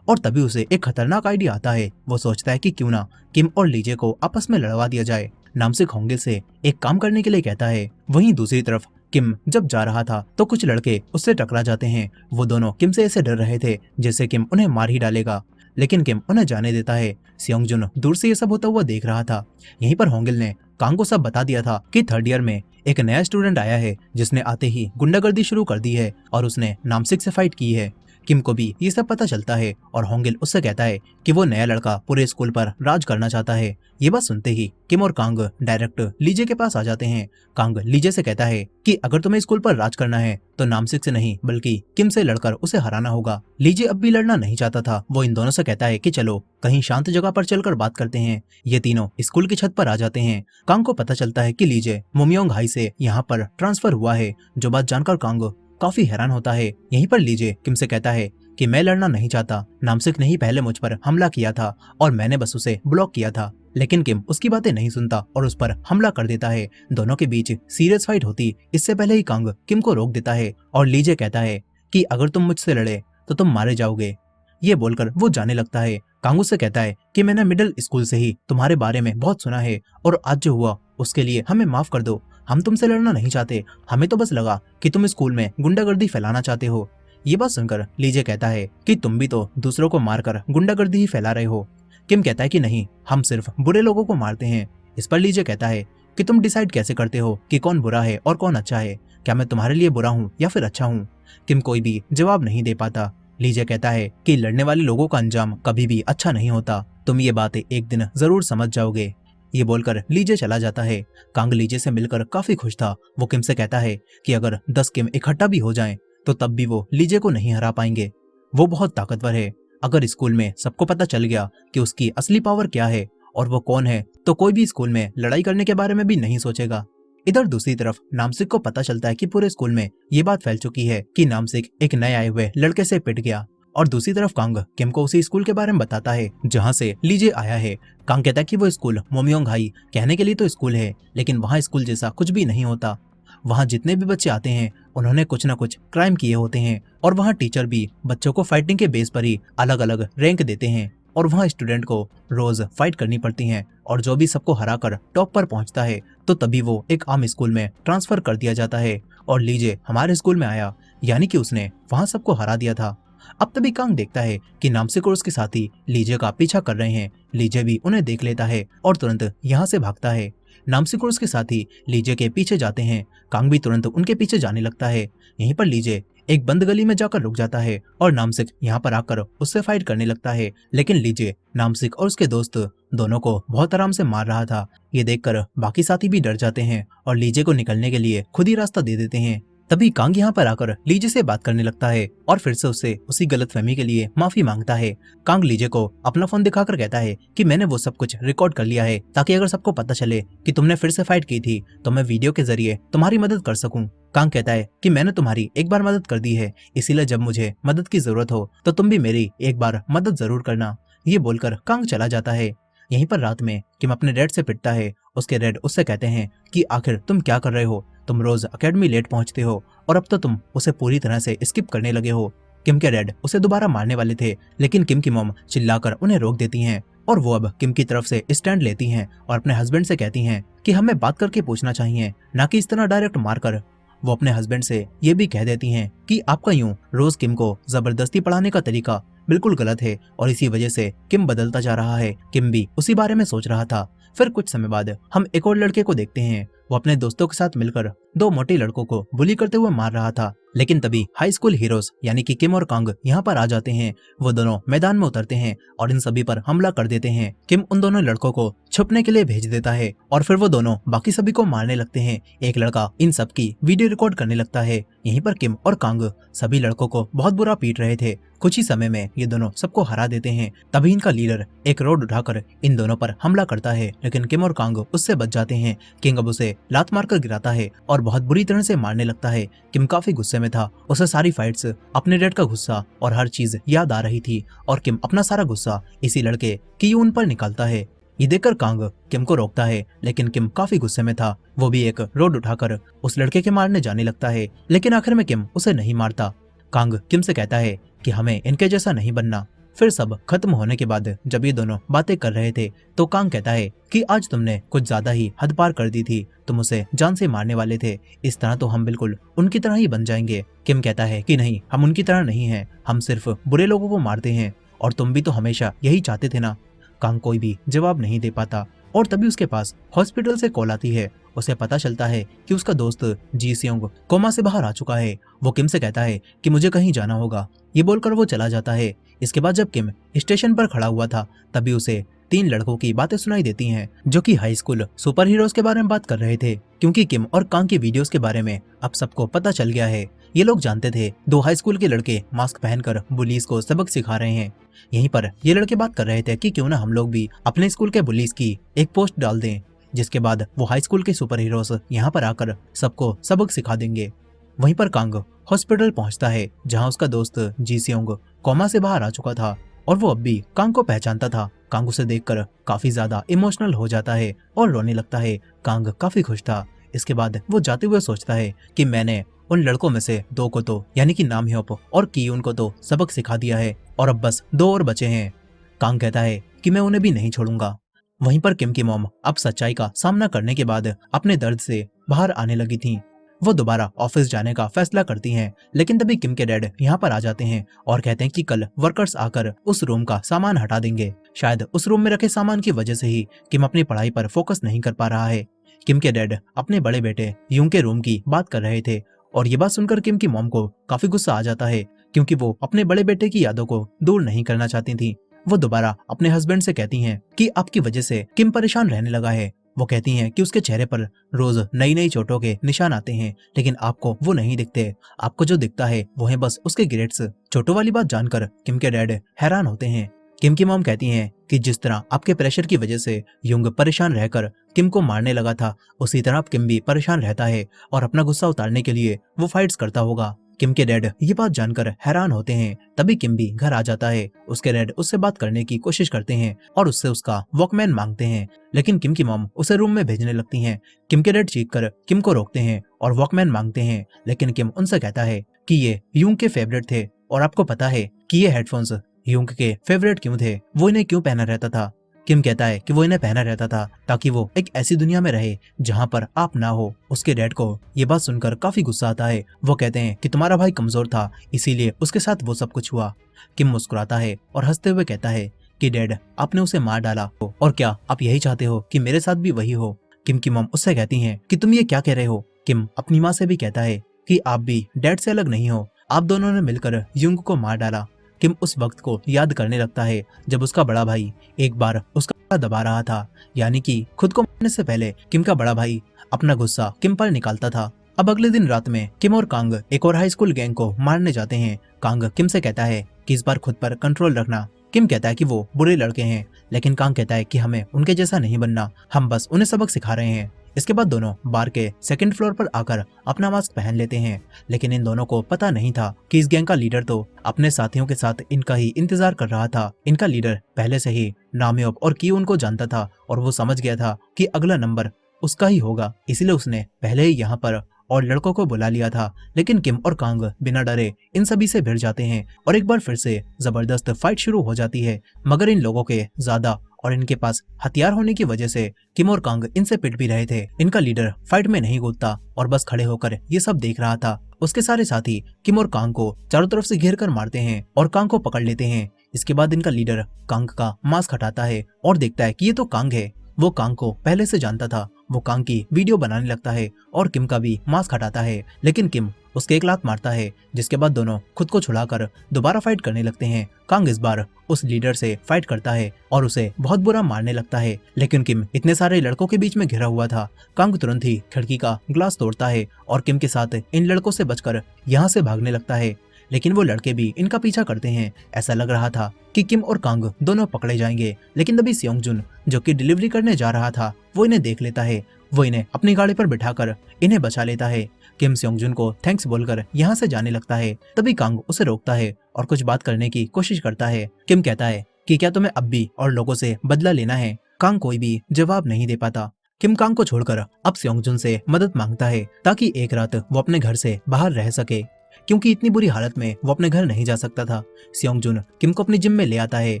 और तभी उसे एक खतरनाक आइडिया आता है। वो सोचता है कि क्यों ना किम और लीजे को आपस में लड़वा दिया जाए। नामसिक होंगे से एक काम करने के लिए कहता है। वहीं दूसरी तरफ किम जब जा रहा था तो कुछ लड़के उससे टकरा जाते हैं। वो दोनों किम से ऐसे डर रहे थे जैसे किम उन्हें मार ही डालेगा, लेकिन किम उन्हें जाने देता है। स्योंगजुन दूर से ये सब होता हुआ देख रहा था। यहीं पर होंगिल ने कांग को सब बता दिया था कि थर्ड ईयर में एक नया स्टूडेंट आया है जिसने आते ही गुंडागर्दी शुरू कर दी है और उसने नामसिक से फाइट की है। किम को भी ये सब पता चलता है और होंगिल उससे कहता है कि वो नया लड़का पूरे स्कूल पर राज करना चाहता है। ये बात सुनते ही किम और कांग डायरेक्ट लीजे के पास आ जाते हैं। कांग लीजे से कहता है कि अगर तुम्हें स्कूल पर राज करना है तो नामसिक से नहीं बल्कि किम से लड़कर उसे हराना होगा। लीजे अब भी लड़ना नहीं चाहता था। वो इन दोनों से कहता है कि चलो कहीं शांत जगह पर चलकर बात करते हैं। ये तीनों स्कूल की छत पर आ जाते हैं। कांग को पता चलता है कि लीजे मोमियोंग हाई से यहाँ पर ट्रांसफर हुआ है। जो बात जानकर कांग काफी हैरान होता है। यहीं पर लीजे किम से कहता है कि मैं लड़ना नहीं चाहता। नामसिक ने ही पहले मुझ पर हमला किया था और मैंने बस उसे ब्लॉक किया था। लेकिन किम उसकी बातें नहीं सुनता और उस पर हमला कर देता है। दोनों के बीच सीरियस फाइट होती इससे पहले ही कांग किम को रोक देता है और लीजे कहता है कि अगर तुम मुझसे लड़े तो तुम मारे जाओगे। ये बोलकर वो जाने लगता है। कांग उससे कहता है कि मैंने मिडिल स्कूल से ही तुम्हारे बारे में बहुत सुना है और आज जो हुआ उसके लिए हमें माफ कर दो। हम तुमसे लड़ना नहीं चाहते, हमें तो बस लगा कि तुम स्कूल में गुंडागर्दी फैलाना चाहते हो। ये बात सुनकर लीजे कहता है कि तुम भी तो दूसरों को मारकर गुंडागर्दी ही फैला रहे हो। किम कहता है कि नहीं, हम सिर्फ बुरे लोगों को मारते हैं। इस पर लीजे कहता है कि तुम डिसाइड कैसे करते हो कि कौन बुरा है और कौन अच्छा है? क्या मैं तुम्हारे लिए बुरा हूँ या फिर अच्छा हूँ? किम कोई भी जवाब नहीं दे पाता। लीजे कहता है कि लड़ने वाले लोगों का अंजाम कभी भी अच्छा नहीं होता। तुम ये बातें एक दिन जरूर समझ जाओगे। ये बोलकर लीजे चला जाता है। कांग लीजे से मिलकर काफी खुश था। वो किम से कहता है कि अगर 10 किम इकट्ठा भी हो जाएं तो तब भी वो लीजे को नहीं हरा पाएंगे। वो बहुत ताकतवर है। अगर स्कूल में सबको पता चल गया कि उसकी असली पावर क्या है और वो कौन है तो कोई भी स्कूल में लड़ाई करने के बारे में भी नहीं सोचेगा। इधर दूसरी तरफ नामसिक को पता चलता है कि पूरे स्कूल में ये बात फैल चुकी है कि नामसिक एक नए आए हुए लड़के से पिट गया। और दूसरी तरफ कांग किम को उसी स्कूल के बारे में बताता है जहाँ से लीजे आया है। कांग कहता है कि वो स्कूल मोमियोंग हाई कहने के लिए तो स्कूल है, लेकिन वहाँ स्कूल जैसा कुछ भी नहीं होता। वहाँ जितने भी बच्चे आते हैं उन्होंने कुछ न कुछ क्राइम किए होते हैं और वहाँ टीचर भी बच्चों को फाइटिंग के बेस पर ही अलग अलग रैंक देते हैं और वहाँ स्टूडेंट को रोज फाइट करनी पड़ती है और जो भी सबको हराकर टॉप पर पहुँचता है तो तभी वो एक आम स्कूल में ट्रांसफर कर दिया जाता है। और लीजे हमारे स्कूल में आया, यानी कि उसने वहाँ सबको हरा दिया था। अब तभी कांग देखता है कि नामसिक और उसके साथी लीजे का पीछा कर रहे हैं। लीजे भी उन्हें देख लेता है और तुरंत यहाँ से भागता है। नामसिक और उसके साथी लीजे के पीछे जाते हैं। कांग भी तुरंत उनके पीछे जाने लगता है। यहीं पर लीजे एक बंद गली में जाकर रुक जाता है और नामसिक यहाँ पर आकर उससे फाइट करने लगता है। लेकिन लीजे नामसिक और उसके दोस्त दोनों को बहुत आराम से मार रहा था। ये देखकर बाकी साथी भी डर जाते हैं और लीजे को निकलने के लिए खुद ही रास्ता दे देते हैं। तभी कांग यहाँ पर आकर लीजे से बात करने लगता है और फिर से उससे उसी गलतफहमी के लिए माफी मांगता है। कांग लीजे को अपना फोन दिखाकर कहता है कि मैंने वो सब कुछ रिकॉर्ड कर लिया है ताकि अगर सबको पता चले कि तुमने फिर से फाइट की थी तो मैं वीडियो के जरिए तुम्हारी मदद कर सकूं। कांग कहता है कि मैंने तुम्हारी एक बार मदद कर दी है, इसीलिए जब मुझे मदद की जरूरत हो तो तुम भी मेरी एक बार मदद जरूर करना। ये बोलकर कांग चला जाता है। यहीं पर रात में किम अपने डैड से पिटता है। उसके डैड उससे कहते हैं कि आखिर तुम क्या कर रहे हो, तुम रोज अकेडमी लेट पहुंचते हो और अब तो तुम उसे पूरी तरह से स्किप करने लगे हो। किम के डैड उसे दोबारा मारने वाले थे, लेकिन किम की मॉम चिल्लाकर उन्हें रोक देती हैं और वो अब किम की तरफ से स्टैंड लेती हैं और अपने हस्बैंड से कहती हैं कि हमें बात करके पूछना चाहिए, ना कि इस तरह डायरेक्ट मारकर। वो अपने हस्बैंड से ये भी कह देती हैं कि आपका यूं रोज किम को जबरदस्ती पढ़ाने का तरीका बिल्कुल गलत है और इसी वजह से किम बदलता जा रहा है। किम भी उसी बारे में सोच रहा था। फिर कुछ समय बाद हम एक और लड़के को देखते हैं। वो अपने दोस्तों के साथ मिलकर दो मोटे लड़कों को बुली करते हुए मार रहा था, लेकिन तभी हाई स्कूल हीरोज यानी कि किम और कांग यहाँ पर आ जाते हैं। वो दोनों मैदान में उतरते हैं और इन सभी पर हमला कर देते हैं। किम उन दोनों लड़कों को छुपने के लिए भेज देता है और फिर वो दोनों बाकी सभी को मारने लगते हैं। एक लड़का इन सब की वीडियो रिकॉर्ड करने लगता है। यहीं पर किम और कांग सभी लड़कों को बहुत बुरा पीट रहे थे। कुछ ही समय में ये दोनों सबको हरा देते हैं। तभी इनका लीडर एक रोड उठाकर इन दोनों पर हमला करता है, लेकिन किम और कांग उससे बच जाते हैं। किंग अब उसे लात मारकर गिराता है और बहुत बुरी तरह से मारने लगता है। किम काफी गुस्से में था। उसे सारी फाइट्स, अपने डैड का गुस्सा और हर चीज याद आ रही थी और किम अपना सारा गुस्सा इसी लड़के कियून पर निकालता है। ये देखकर कांग किम को रोकता है, लेकिन किम काफी गुस्से में था। वो भी एक रोड उठाकर उस लड़के के मारने जाने लगता है, लेकिन आखिर में किम उसे नहीं मारता। कांग किम से कहता है कि हमें इनके जैसा नहीं बनना। फिर सब खत्म होने के बाद जब ये दोनों बातें कर रहे थे तो कांग कहता है कि आज तुमने कुछ ज्यादा ही हद पार कर दी थी, तुम उसे जान से मारने वाले थे, इस तरह तो हम बिल्कुल उनकी तरह ही बन जाएंगे। किम कहता है कि नहीं, हम उनकी तरह नहीं हैं, हम सिर्फ बुरे लोगों को मारते हैं और तुम भी तो हमेशा यही चाहते थे ना। कांग कोई भी जवाब नहीं दे पाता और तभी उसके पास हॉस्पिटल से कॉल आती है। उसे पता चलता है कि उसका दोस्त जी सियोंग कोमा से बाहर आ चुका है। वो किम से कहता है कि मुझे कहीं जाना होगा। ये बोलकर वो चला जाता है। इसके बाद जब किम स्टेशन पर खड़ा हुआ था तभी उसे 3 लड़कों की बातें सुनाई देती हैं, जो कि हाई स्कूल सुपर हीरोज के बारे में बात कर रहे थे, क्योंकि किम और कांग की वीडियोस के बारे में अब सबको पता चल गया है। ये लोग जानते थे 2 हाई स्कूल के लड़के मास्क पहनकर बुलीज को सबक सिखा रहे हैं। यहीं पर ये लड़के बात कर रहे थे कि क्यों ना हम लोग भी अपने स्कूल के बुलीज की एक पोस्ट डाल दें, जिसके बाद वो हाई स्कूल के सुपर हीरोज यहाँ पर आकर सबको सबक सिखा देंगे। वहीं पर कांग हॉस्पिटल पहुंचता है, जहां उसका दोस्त जी सियोंग कोमा से बाहर आ चुका था और वो अब भी कांग को पहचानता था। कांग उसे देखकर काफी ज्यादा इमोशनल हो जाता है और रोने लगता है। कांग काफी खुश था। इसके बाद वो जाते हुए सोचता है कि मैंने उन लड़कों में से 2 को तो यानी कि नाम ह्योप और कियून को तो सबक सिखा दिया है और अब बस 2 और बचे हैं। कांग कहता है कि मैं उन्हें भी नहीं छोड़ूंगा। वहीं पर किम की मॉम अब सच्चाई का सामना करने के बाद अपने दर्द से बाहर आने लगी थी। वो दोबारा ऑफिस जाने का फैसला करती हैं, लेकिन तभी किम के डैड यहाँ पर आ जाते हैं और कहते हैं कि कल वर्कर्स आकर उस रूम का सामान हटा देंगे। शायद उस रूम में रखे सामान की वजह से ही किम अपनी पढ़ाई पर फोकस नहीं कर पा रहा है। किम के डैड अपने बड़े बेटे यूंग के रूम की बात कर रहे थे और ये बात सुनकर किम की मॉम को काफी गुस्सा आ जाता है, क्योंकि वो अपने बड़े बेटे की यादों को दूर नहीं करना चाहती थी। वो दोबारा अपने हस्बैंड से कहती हैं कि आपकी वजह से किम परेशान रहने लगा है। वो कहती हैं कि उसके चेहरे पर रोज नई नई चोटों के निशान आते हैं, लेकिन आपको वो नहीं दिखते। आपको जो दिखता है वो है बस उसके ग्रेड्स। चोटों वाली बात जानकर किम के डैड हैरान होते हैं। किम की मॉम कहती हैं कि जिस तरह आपके प्रेशर की वजह से युंग परेशान रहकर किम को मारने लगा था, उसी तरह अब किम भी परेशान रहता है और अपना गुस्सा उतारने के लिए वो फाइट्स करता होगा। किम के डैड ये बात जानकर हैरान होते हैं। तभी किम भी घर आ जाता है। उसके डैड उससे बात करने की कोशिश करते हैं और उससे उसका वॉकमैन मांगते हैं, लेकिन किम की मॉम उसे रूम में भेजने लगती हैं। किम के डैड चीख कर किम को रोकते हैं और वॉकमैन मांगते हैं, लेकिन किम उनसे कहता है कि ये युंग के फेवरेट थे और आपको पता है कि ये हेडफोन्स युंग के फेवरेट क्यों थे, वो इन्हें क्यों पहना रहता था। किम कहता है कि वो इन्हें पहना रहता था ताकि वो एक ऐसी दुनिया में रहे जहाँ पर आप ना हो। उसके डैड को ये बात सुनकर काफी गुस्सा आता है। वो कहते हैं कि तुम्हारा भाई कमजोर था, इसीलिए उसके साथ वो सब कुछ हुआ। किम मुस्कुराता है और हंसते हुए कहता है कि डैड, आपने उसे मार डाला और क्या आप यही चाहते हो कि मेरे साथ भी वही हो। किम की मॉम उससे कहती है कि तुम ये क्या कह रहे हो। किम अपनी माँ से भी कहता है कि आप भी डैड से अलग नहीं हो, आप दोनों ने मिलकर युंग को मार डाला। किम उस वक्त को याद करने लगता है जब उसका बड़ा भाई एक बार उसका दबा रहा था, यानी कि खुद को मारने से पहले किम का बड़ा भाई अपना गुस्सा किम पर निकालता था। अब अगले दिन रात में किम और कांग एक और हाई स्कूल गैंग को मारने जाते हैं। कांग किम से कहता है कि इस बार खुद पर कंट्रोल रखना। किम कहता है कि वो बुरे लड़के हैं, लेकिन कांग कहता है कि हमें उनके जैसा नहीं बनना, हम बस उन्हें सबक सिखा रहे हैं। इसके बाद दोनों बार के सेकंड फ्लोर पर आकर अपना मास्क पहन लेते हैं, लेकिन इन दोनों को पता नहीं था कि इस गैंग का लीडर तो अपने साथियों के साथ इनका ही इंतजार कर रहा था। इनका लीडर पहले से ही नामयोब और कियोन को जानता था और वो समझ गया था कि अगला नंबर उसका ही होगा, इसलिए उसने पहले ही यहाँ पर और लड़कों को बुला लिया था। लेकिन किम और कांग बिना डरे इन सभी से भिड़ जाते हैं और एक बार फिर से जबरदस्त फाइट शुरू हो जाती है, मगर इन लोगों के ज्यादा और इनके पास हथियार होने की वजह से किम और कांग इनसे पिट भी रहे थे। इनका लीडर फाइट में नहीं कूदता और बस खड़े होकर ये सब देख रहा था। उसके सारे साथी किम और कांग को चारों तरफ से घेर कर मारते हैं और कांग को पकड़ लेते हैं। इसके बाद इनका लीडर कांग का मास्क हटाता है और देखता है कि ये तो कांग है। वो कांग को पहले से जानता था। वो कांग की वीडियो बनाने लगता है और किम का भी मास्क हटाता है, लेकिन किम उसके एक लात मारता है, जिसके बाद दोनों खुद को छुड़ाकर दोबारा फाइट करने लगते हैं। कांग इस बार उस लीडर से फाइट करता है और उसे बहुत बुरा मारने लगता है, लेकिन किम इतने सारे लड़कों के बीच में घिरा हुआ था। कांग तुरंत ही खिड़की का ग्लास तोड़ता है और किम के साथ इन लड़कों से बचकर यहाँ से भागने लगता है, लेकिन वो लड़के भी इनका पीछा करते हैं। ऐसा लग रहा था कि किम और कांग दोनों पकड़े जाएंगे, लेकिन तभी सेयोंगजुन जो कि डिलीवरी करने जा रहा था वो इन्हें देख लेता है। वो इन्हें अपनी गाड़ी पर बिठाकर इन्हें बचा लेता है। किम सेयोंगजुन को थैंक्स बोलकर यहाँ से जाने लगता है। तभी कांग उसे रोकता है और कुछ बात करने की कोशिश करता है। किम कहता है कि क्या तुम्हें अब भी और लोगों से बदला लेना है। कांग कोई भी जवाब नहीं दे पाता। किम कांग को छोड़कर अब सेयोंगजुन से मदद मांगता है ताकि एक रात वो अपने घर से बाहर रह सके, क्योंकि इतनी बुरी हालत में वो अपने घर नहीं जा सकता था। सेयोंगजुन किम को अपनी जिम में ले आता है,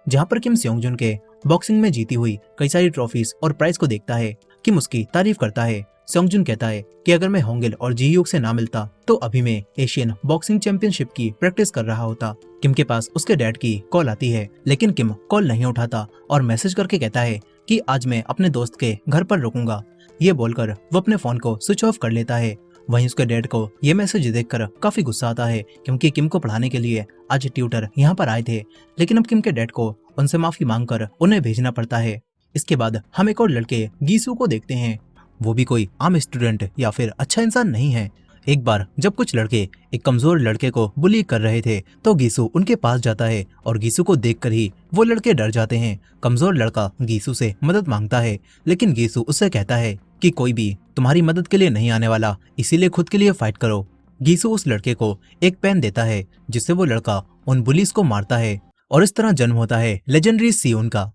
जहाँ पर किम सेयोंगजुन के बॉक्सिंग में जीती हुई कई सारी ट्रॉफीज और प्राइज को देखता है। किम उसकी तारीफ करता है। सेयोंगजुन कहता है कि अगर मैं होंगिल और जी ह्यूग से ना मिलता तो अभी मैं एशियन बॉक्सिंग चैंपियनशिप की प्रैक्टिस कर रहा होता। किम के पास उसके डैड की कॉल आती है, लेकिन किम कॉल नहीं उठाता और मैसेज करके कहता है कि आज मैं अपने दोस्त के घर पर रुकूंगा। ये बोलकर वो अपने फोन को स्विच ऑफ कर लेता है। वहीं उसके डैड को ये मैसेज देखकर काफी गुस्सा आता है, क्योंकि किम को पढ़ाने के लिए आज ट्यूटर यहाँ पर आए थे, लेकिन अब किम के डैड को उनसे माफी मांगकर उन्हें भेजना पड़ता है। इसके बाद हम एक और लड़के गीसू को देखते हैं। वो भी कोई आम स्टूडेंट या फिर अच्छा इंसान नहीं है। एक बार जब कुछ लड़के एक कमजोर लड़के को बुली कर रहे थे तो गीसू उनके पास जाता है और गीसू को देखकर ही वो लड़के डर जाते हैं। कमजोर लड़का गीसू से मदद मांगता है, लेकिन गीसू उससे कहता है कि कोई भी तुम्हारी मदद के लिए नहीं आने वाला, इसीलिए खुद के लिए फाइट करो। गीसू उस लड़के को एक पेन देता है, जिससे वो लड़का उन बुलीज को मारता है और इस तरह जन्म होता है लेजेंडरी सियोन का।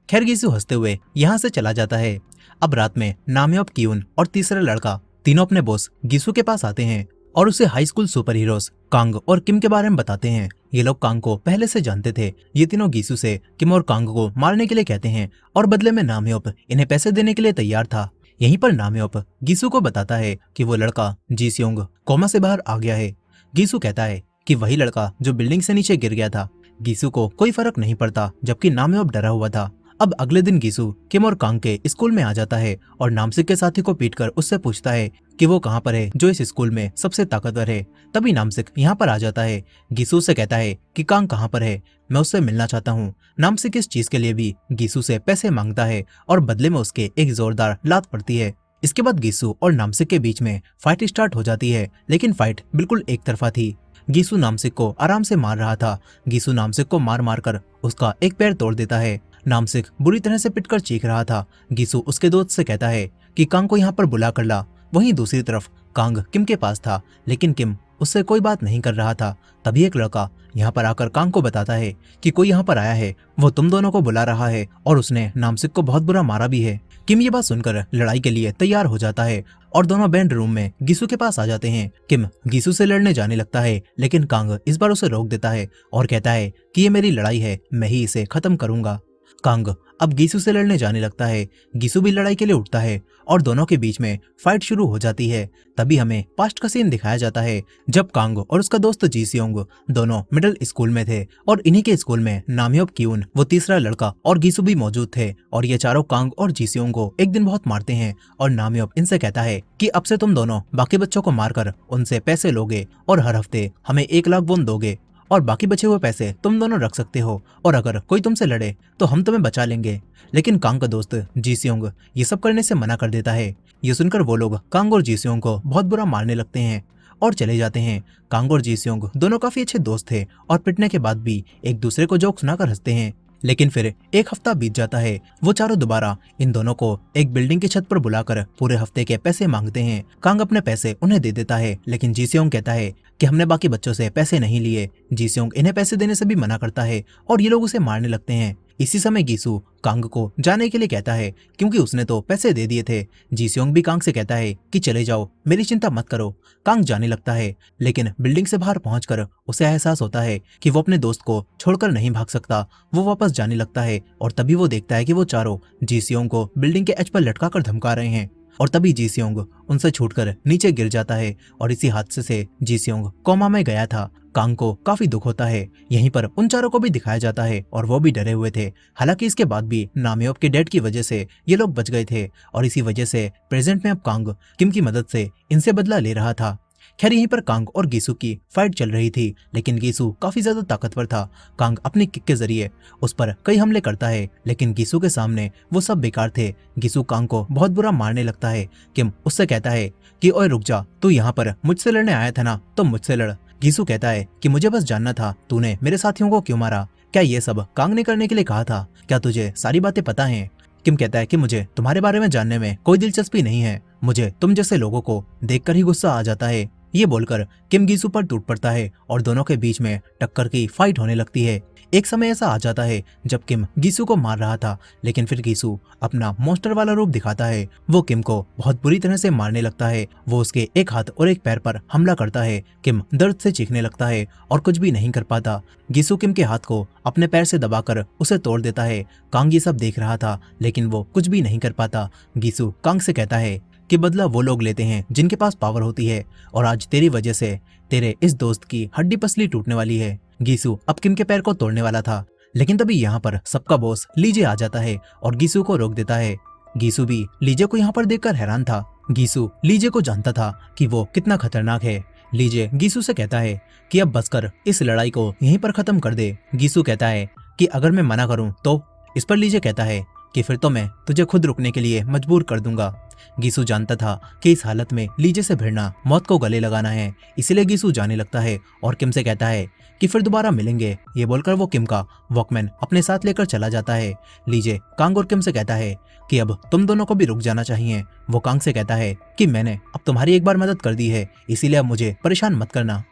खैर गीसू हंसते हुए यहाँ से चला जाता है। अब रात में नामयोब, कियोन और तीसरा लड़का तीनों अपने बॉस गीसू के पास आते हैं और उसे high school super heroes Kang और किम के बारे में बताते हैं। ये लोग कांग को पहले से जानते थे। ये तीनों गीसू से किम और कांग को मारने के लिए कहते हैं और बदले में नामयोब इन्हें पैसे देने के लिए तैयार था। यहीं पर नामयोब गीसू को बताता है कि वो लड़का जी सियोंग कोमा से बाहर आ गया है। गीसू कहता है कि वही लड़का जो बिल्डिंग से नीचे गिर गया था। गीसू को कोई फर्क नहीं पड़ता, जबकि नामयोब डरा हुआ था। अब अगले दिन गीसू किम और कांग के स्कूल में आ जाता है और नामसिक के साथी को पीटकर उससे पूछता है कि वो कहाँ पर है जो इस स्कूल में सबसे ताकतवर है। तभी नामसिक यहाँ पर आ जाता है। गीसू से कहता है कि कांग कहाँ पर है, मैं उससे मिलना चाहता हूँ। नामसिक इस चीज के लिए भी गीसू से पैसे मांगता है और बदले में उसके एक जोरदार लात पड़ती है। इसके बाद गीसू और नामसिक के बीच में फाइट स्टार्ट हो जाती है, लेकिन फाइट बिल्कुल एक तरफा थी। गीसू नामसिक को आराम से मार रहा था। गीसू नामसिक को मार मार कर उसका एक पैर तोड़ देता है। नामसिक बुरी तरह से पिटकर चीख रहा था। गीसू उसके दोस्त से कहता है कि कांग को यहाँ पर बुला कर ला। वहीं दूसरी तरफ कांग किम के पास था, लेकिन किम उससे कोई बात नहीं कर रहा था। तभी एक लड़का यहाँ पर आकर कांग को बताता है कि कोई यहाँ पर आया है, वो तुम दोनों को बुला रहा है और उसने नामसिक को बहुत बुरा मारा भी है। किम ये बात सुनकर लड़ाई के लिए तैयार हो जाता है और दोनों बैंड रूम में गीसू के पास आ जाते हैं। किम गीसू से लड़ने जाने लगता है, लेकिन कांग इस बार उसे रोक देता है और कहता है कि ये मेरी लड़ाई है, मैं ही इसे खत्म करूंगा। कांग अब गीसू से लड़ने जाने लगता है। गीसू भी लड़ाई के लिए उठता है और दोनों के बीच में फाइट शुरू हो जाती है। तभी हमें पास्ट का सीन दिखाया जाता है, जब कांग और उसका दोस्त जी सियोंग दोनों मिडिल स्कूल में थे और इन्हीं के स्कूल में नामयोब, कियोन, वो तीसरा लड़का और गीसू भी मौजूद थे। और ये चारों कांग और जी सियोंग को एक दिन बहुत मारते हैं और नामयोब इनसे कहता है कि अब से तुम दोनों बाकी बच्चों को मारकर उनसे पैसे लोगे और हर हफ्ते हमें 1 लाख वोन दोगे और बाकी बचे हुए पैसे तुम दोनों रख सकते हो, और अगर कोई तुमसे लड़े तो हम तुम्हें बचा लेंगे। लेकिन कांग का दोस्त जी सियोंग ये सब करने से मना कर देता है। ये सुनकर वो लोग कांग और जी सियोंग को बहुत बुरा मारने लगते हैं और चले जाते हैं। कांग और जी सियोंग दोनों काफी अच्छे दोस्त थे और पिटने के बाद भी एक दूसरे को जोक सुनाकर हंसते हैं। लेकिन फिर एक हफ्ता बीत जाता है। वो चारों दोबारा इन दोनों को एक बिल्डिंग की छत पर बुलाकर पूरे हफ्ते के पैसे मांगते हैं। कांग अपने पैसे उन्हें दे देता है, लेकिन जीसियोंग कहता है कि हमने बाकी बच्चों से पैसे नहीं लिए। जीसियोंग इन्हें पैसे देने से भी मना करता है और ये लोग उसे मारने लगते हैं। इसी समय गीसू कांग को जाने के लिए कहता है, क्योंकि उसने तो पैसे दे दिए थे। जीसियोंग भी कांग से कहता है कि चले जाओ, मेरी चिंता मत करो। कांग जाने लगता है, लेकिन बिल्डिंग से बाहर पहुंचकर उसे एहसास होता है कि वो अपने दोस्त को छोड़कर नहीं भाग सकता। वो वापस जाने लगता है और तभी वो देखता है कि वो चारों जीसियोंग को बिल्डिंग के एज पर लटका कर धमका रहे हैं। और तभी जीसियोंग उनसे छूटकर नीचे गिर जाता है और इसी हादसे से जीसियोंग कोमा में गया था। कांग को काफी दुख होता है। यहीं पर उन चारों को भी दिखाया जाता है और वो भी डरे हुए थे। हालांकि इसके बाद भी नामियोप के डेड की वजह से ये लोग बच गए थे और इसी वजह से प्रेजेंट में अब कांग किम की मदद से इनसे बदला ले रहा था। खैर यहीं पर कांग और गीसू की फाइट चल रही थी, लेकिन गीसू काफी ज्यादा ताकतवर था। कांग अपनी किक के जरिए उस पर कई हमले करता है, लेकिन गीसू के सामने वो सब बेकार थे। गीसू कांग को बहुत बुरा मारने लगता है। किम उससे कहता है कि ओए रुक जा, तू यहाँ पर मुझसे लड़ने आया था ना, तो मुझसे लड़। गीसू कहता है कि मुझे बस जानना था तूने मेरे साथियों को क्यों मारा। क्या ये सब कांग ने करने के लिए कहा था? क्या तुझे सारी बातें पता हैं? किम कहता है कि मुझे तुम्हारे बारे में जानने में कोई दिलचस्पी नहीं है, मुझे तुम जैसे लोगों को देखकर ही गुस्सा आ जाता है। ये बोलकर किम गीसू पर टूट पड़ता है और दोनों के बीच में टक्कर की फाइट होने लगती है। एक समय ऐसा आ जाता है जब किम गीसू को मार रहा था, लेकिन फिर गीसू अपना मॉन्स्टर वाला रूप दिखाता है। वो किम को बहुत बुरी तरह से मारने लगता है। वो उसके एक हाथ और एक पैर पर हमला करता है। किम दर्द से चीखने लगता है और कुछ भी नहीं कर पाता। गीसू किम के हाथ को अपने पैर से दबाकर उसे तोड़ देता है। कांग ये सब देख रहा था, लेकिन वो कुछ भी नहीं कर पाता। गीसू कांग से कहता है कि बदला वो लोग लेते हैं जिनके पास पावर होती है, और आज तेरी वजह से तेरे इस दोस्त की हड्डी पसली टूटने वाली है। गीसू अब किम के पैर को तोड़ने वाला था, लेकिन तभी यहाँ पर सबका बॉस लीजे आ जाता है और गीसू को रोक देता है। गीसू भी लीजे को यहाँ पर देखकर हैरान था। गीसू लीजे को जानता था कि वो कितना खतरनाक है। लीजे गीसू से कहता है कि अब बस कर, इस लड़ाई को यहीं पर खत्म कर दे। गीसू कहता है कि अगर मैं मना करूं तो? इस पर लीजे कहता है कि फिर तो मैं तुझे खुद रुकने के लिए मजबूर कर दूंगा। गीसू जानता था कि इस हालत में लीजे से भिड़ना मौत को गले लगाना है, इसलिए गीसू जाने लगता है और किम से कहता है कि फिर दोबारा मिलेंगे। ये बोलकर वो किम का वॉकमैन अपने साथ लेकर चला जाता है। लीजे कांग और किम से कहता है कि अब तुम दोनों को भी रुक जाना चाहिए। वो कांग से कहता है कि मैंने अब तुम्हारी एक बार मदद कर दी है, इसीलिए अब मुझे परेशान मत करना।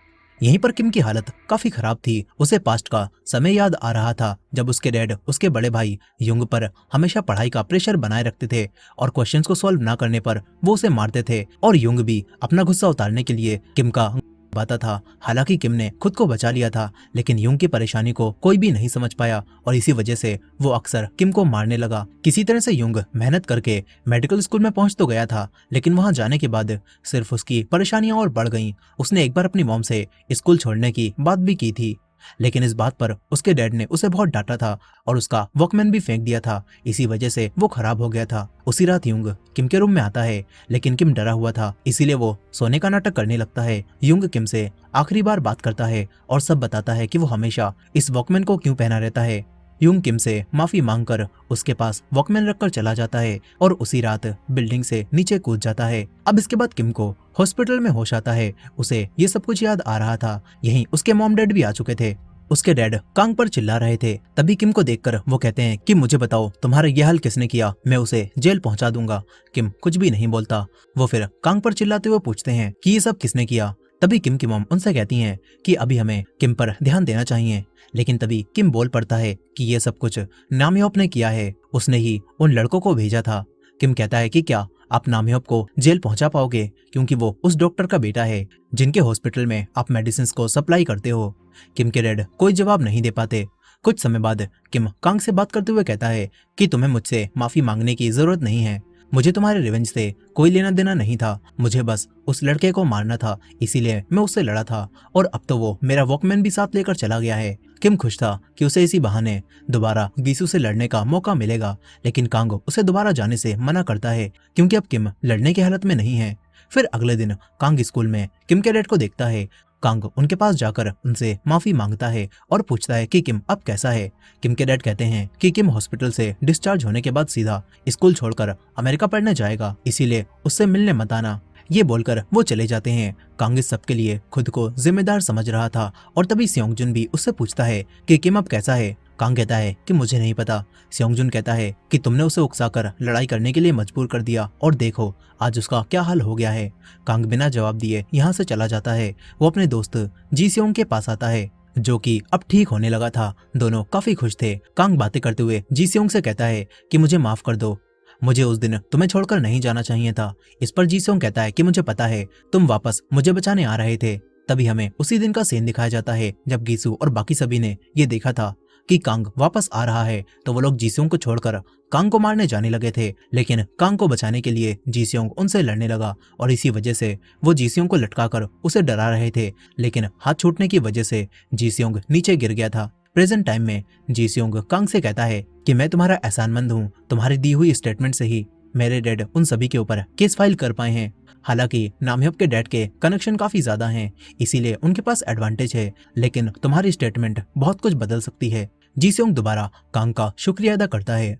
यहीं पर किम की हालत काफी खराब थी। उसे पास्ट का समय याद आ रहा था जब उसके डैड उसके बड़े भाई युंग पर हमेशा पढ़ाई का प्रेशर बनाए रखते थे और क्वेश्चंस को सॉल्व ना करने पर वो उसे मारते थे, और युंग भी अपना गुस्सा उतारने के लिए किम का बाता था। हालांकि किम ने खुद को बचा लिया था, लेकिन युंग की परेशानी को कोई भी नहीं समझ पाया और इसी वजह से वो अक्सर किम को मारने लगा। किसी तरह से युंग मेहनत करके मेडिकल स्कूल में पहुंच तो गया था, लेकिन वहां जाने के बाद सिर्फ उसकी परेशानियां और बढ़ गईं। उसने एक बार अपनी मॉम से स्कूल छोड़ने की बात भी की थी, लेकिन इस बात पर उसके डैड ने उसे बहुत डांटा था और उसका वॉकमैन भी फेंक दिया था। इसी वजह से वो खराब हो गया था। उसी रात युंग किम के रूम में आता है, लेकिन किम डरा हुआ था, इसीलिए वो सोने का नाटक करने लगता है। युंग किम से आखिरी बार बात करता है और सब बताता है कि वो हमेशा इस वॉकमैन को क्यों पहना रहता है। युंग किम से माफी मांगकर उसके पास वॉकमैन रखकर चला जाता है और उसी रात बिल्डिंग से नीचे कूद जाता है। अब इसके बाद किम को हॉस्पिटल में होश आता है। उसे ये सब कुछ याद आ रहा था। यहीं उसके मॉम डैड भी आ चुके थे। उसके डैड कांग पर चिल्ला रहे थे। तभी किम को देखकर वो कहते हैं कि मुझे बताओ तुम्हारा ये हाल किसने किया, मैं उसे जेल पहुंचा दूंगा। किम कुछ भी नहीं बोलता। वो फिर कांग पर चिल्लाते हुए पूछते हैं कि ये सब किसने किया। तभी किम की मॉम उनसे कहती हैं कि अभी हमें किम पर ध्यान देना चाहिए, लेकिन तभी किम बोल पड़ता है कि ये सब कुछ नामियोप ने किया है, उसने ही उन लड़कों को भेजा था। किम कहता है कि क्या आप नामियोप को जेल पहुंचा पाओगे, क्योंकि वो उस डॉक्टर का बेटा है जिनके हॉस्पिटल में आप मेडिसिन को सप्लाई करते हो। किम के डैड कोई जवाब नहीं दे पाते। कुछ समय बाद किम कांग से बात करते हुए कहता है कि तुम्हें मुझसे माफी मांगने की जरूरत नहीं है, मुझे तुम्हारे रिवेंज से कोई लेना देना नहीं था, मुझे बस उस लड़के को मारना था, इसीलिए मैं उससे लड़ा था, और अब तो वो मेरा वॉकमैन भी साथ लेकर चला गया है। किम खुश था कि उसे इसी बहाने दोबारा गीसू से लड़ने का मौका मिलेगा, लेकिन कांग उसे दोबारा जाने से मना करता है क्योंकि अब किम लड़ने की हालत में नहीं है। फिर अगले दिन कांग स्कूल में किम के डैड को देखता है। कांग उनके पास जाकर उनसे माफी मांगता है और पूछता है कि किम अब कैसा है। किम के डैड कहते हैं कि किम हॉस्पिटल से डिस्चार्ज होने के बाद सीधा स्कूल छोड़कर अमेरिका पढ़ने जाएगा, इसीलिए उससे मिलने मत आना। ये बोलकर वो चले जाते हैं। कांग इस सबके लिए खुद को जिम्मेदार समझ रहा था और तभी स्योंगजुन भी उससे पूछता है कि किम अब कैसा है। कांग कहता है कि मुझे नहीं पता। सेयोंगजुन कहता है कि तुमने उसे उकसाकर लड़ाई करने के लिए मजबूर कर दिया और देखो आज उसका क्या हाल हो गया है। कांग बिना जवाब दिए यहाँ से चला जाता है। वो अपने दोस्त जी सेयोंग के पास आता है जो कि अब ठीक होने लगा था। दोनों काफी खुश थे। कांग बातें करते हुए जी सेयोंग से कहता है कि मुझे माफ कर दो, मुझे उस दिन तुम्हें छोड़कर नहीं जाना चाहिए था। इस पर जी सेयोंग कहता है कि मुझे पता है तुम वापस मुझे बचाने आ रहे थे। तभी हमें उसी दिन का सीन दिखाया जाता है जब गीसू और बाकी सभी ने ये देखा था कि कांग वापस आ रहा है, तो वो लोग जीसेयोंग को छोड़कर कांग को मारने जाने लगे थे। लेकिन कांग को बचाने के लिए जीसेयोंग उनसे लड़ने लगा और इसी वजह से वो जीसेयोंग को लटकाकर उसे डरा रहे थे। लेकिन हाथ छूटने की वजह से जीसेयोंग नीचे गिर गया था। प्रेजेंट टाइम में जीसेयोंग कांग से कहता है कि मैं तुम्हारा एहसानमंद हूँ, तुम्हारी दी हुई स्टेटमेंट से ही मेरे डैड उन सभी के ऊपर केस फाइल कर पाए हैं। हालांकि नामह्यप के डैड के कनेक्शन काफी ज्यादा हैं, इसीलिए उनके पास एडवांटेज है, लेकिन तुम्हारी स्टेटमेंट बहुत कुछ बदल सकती है। जीसेयोंग दोबारा कांग का शुक्रिया अदा करता है।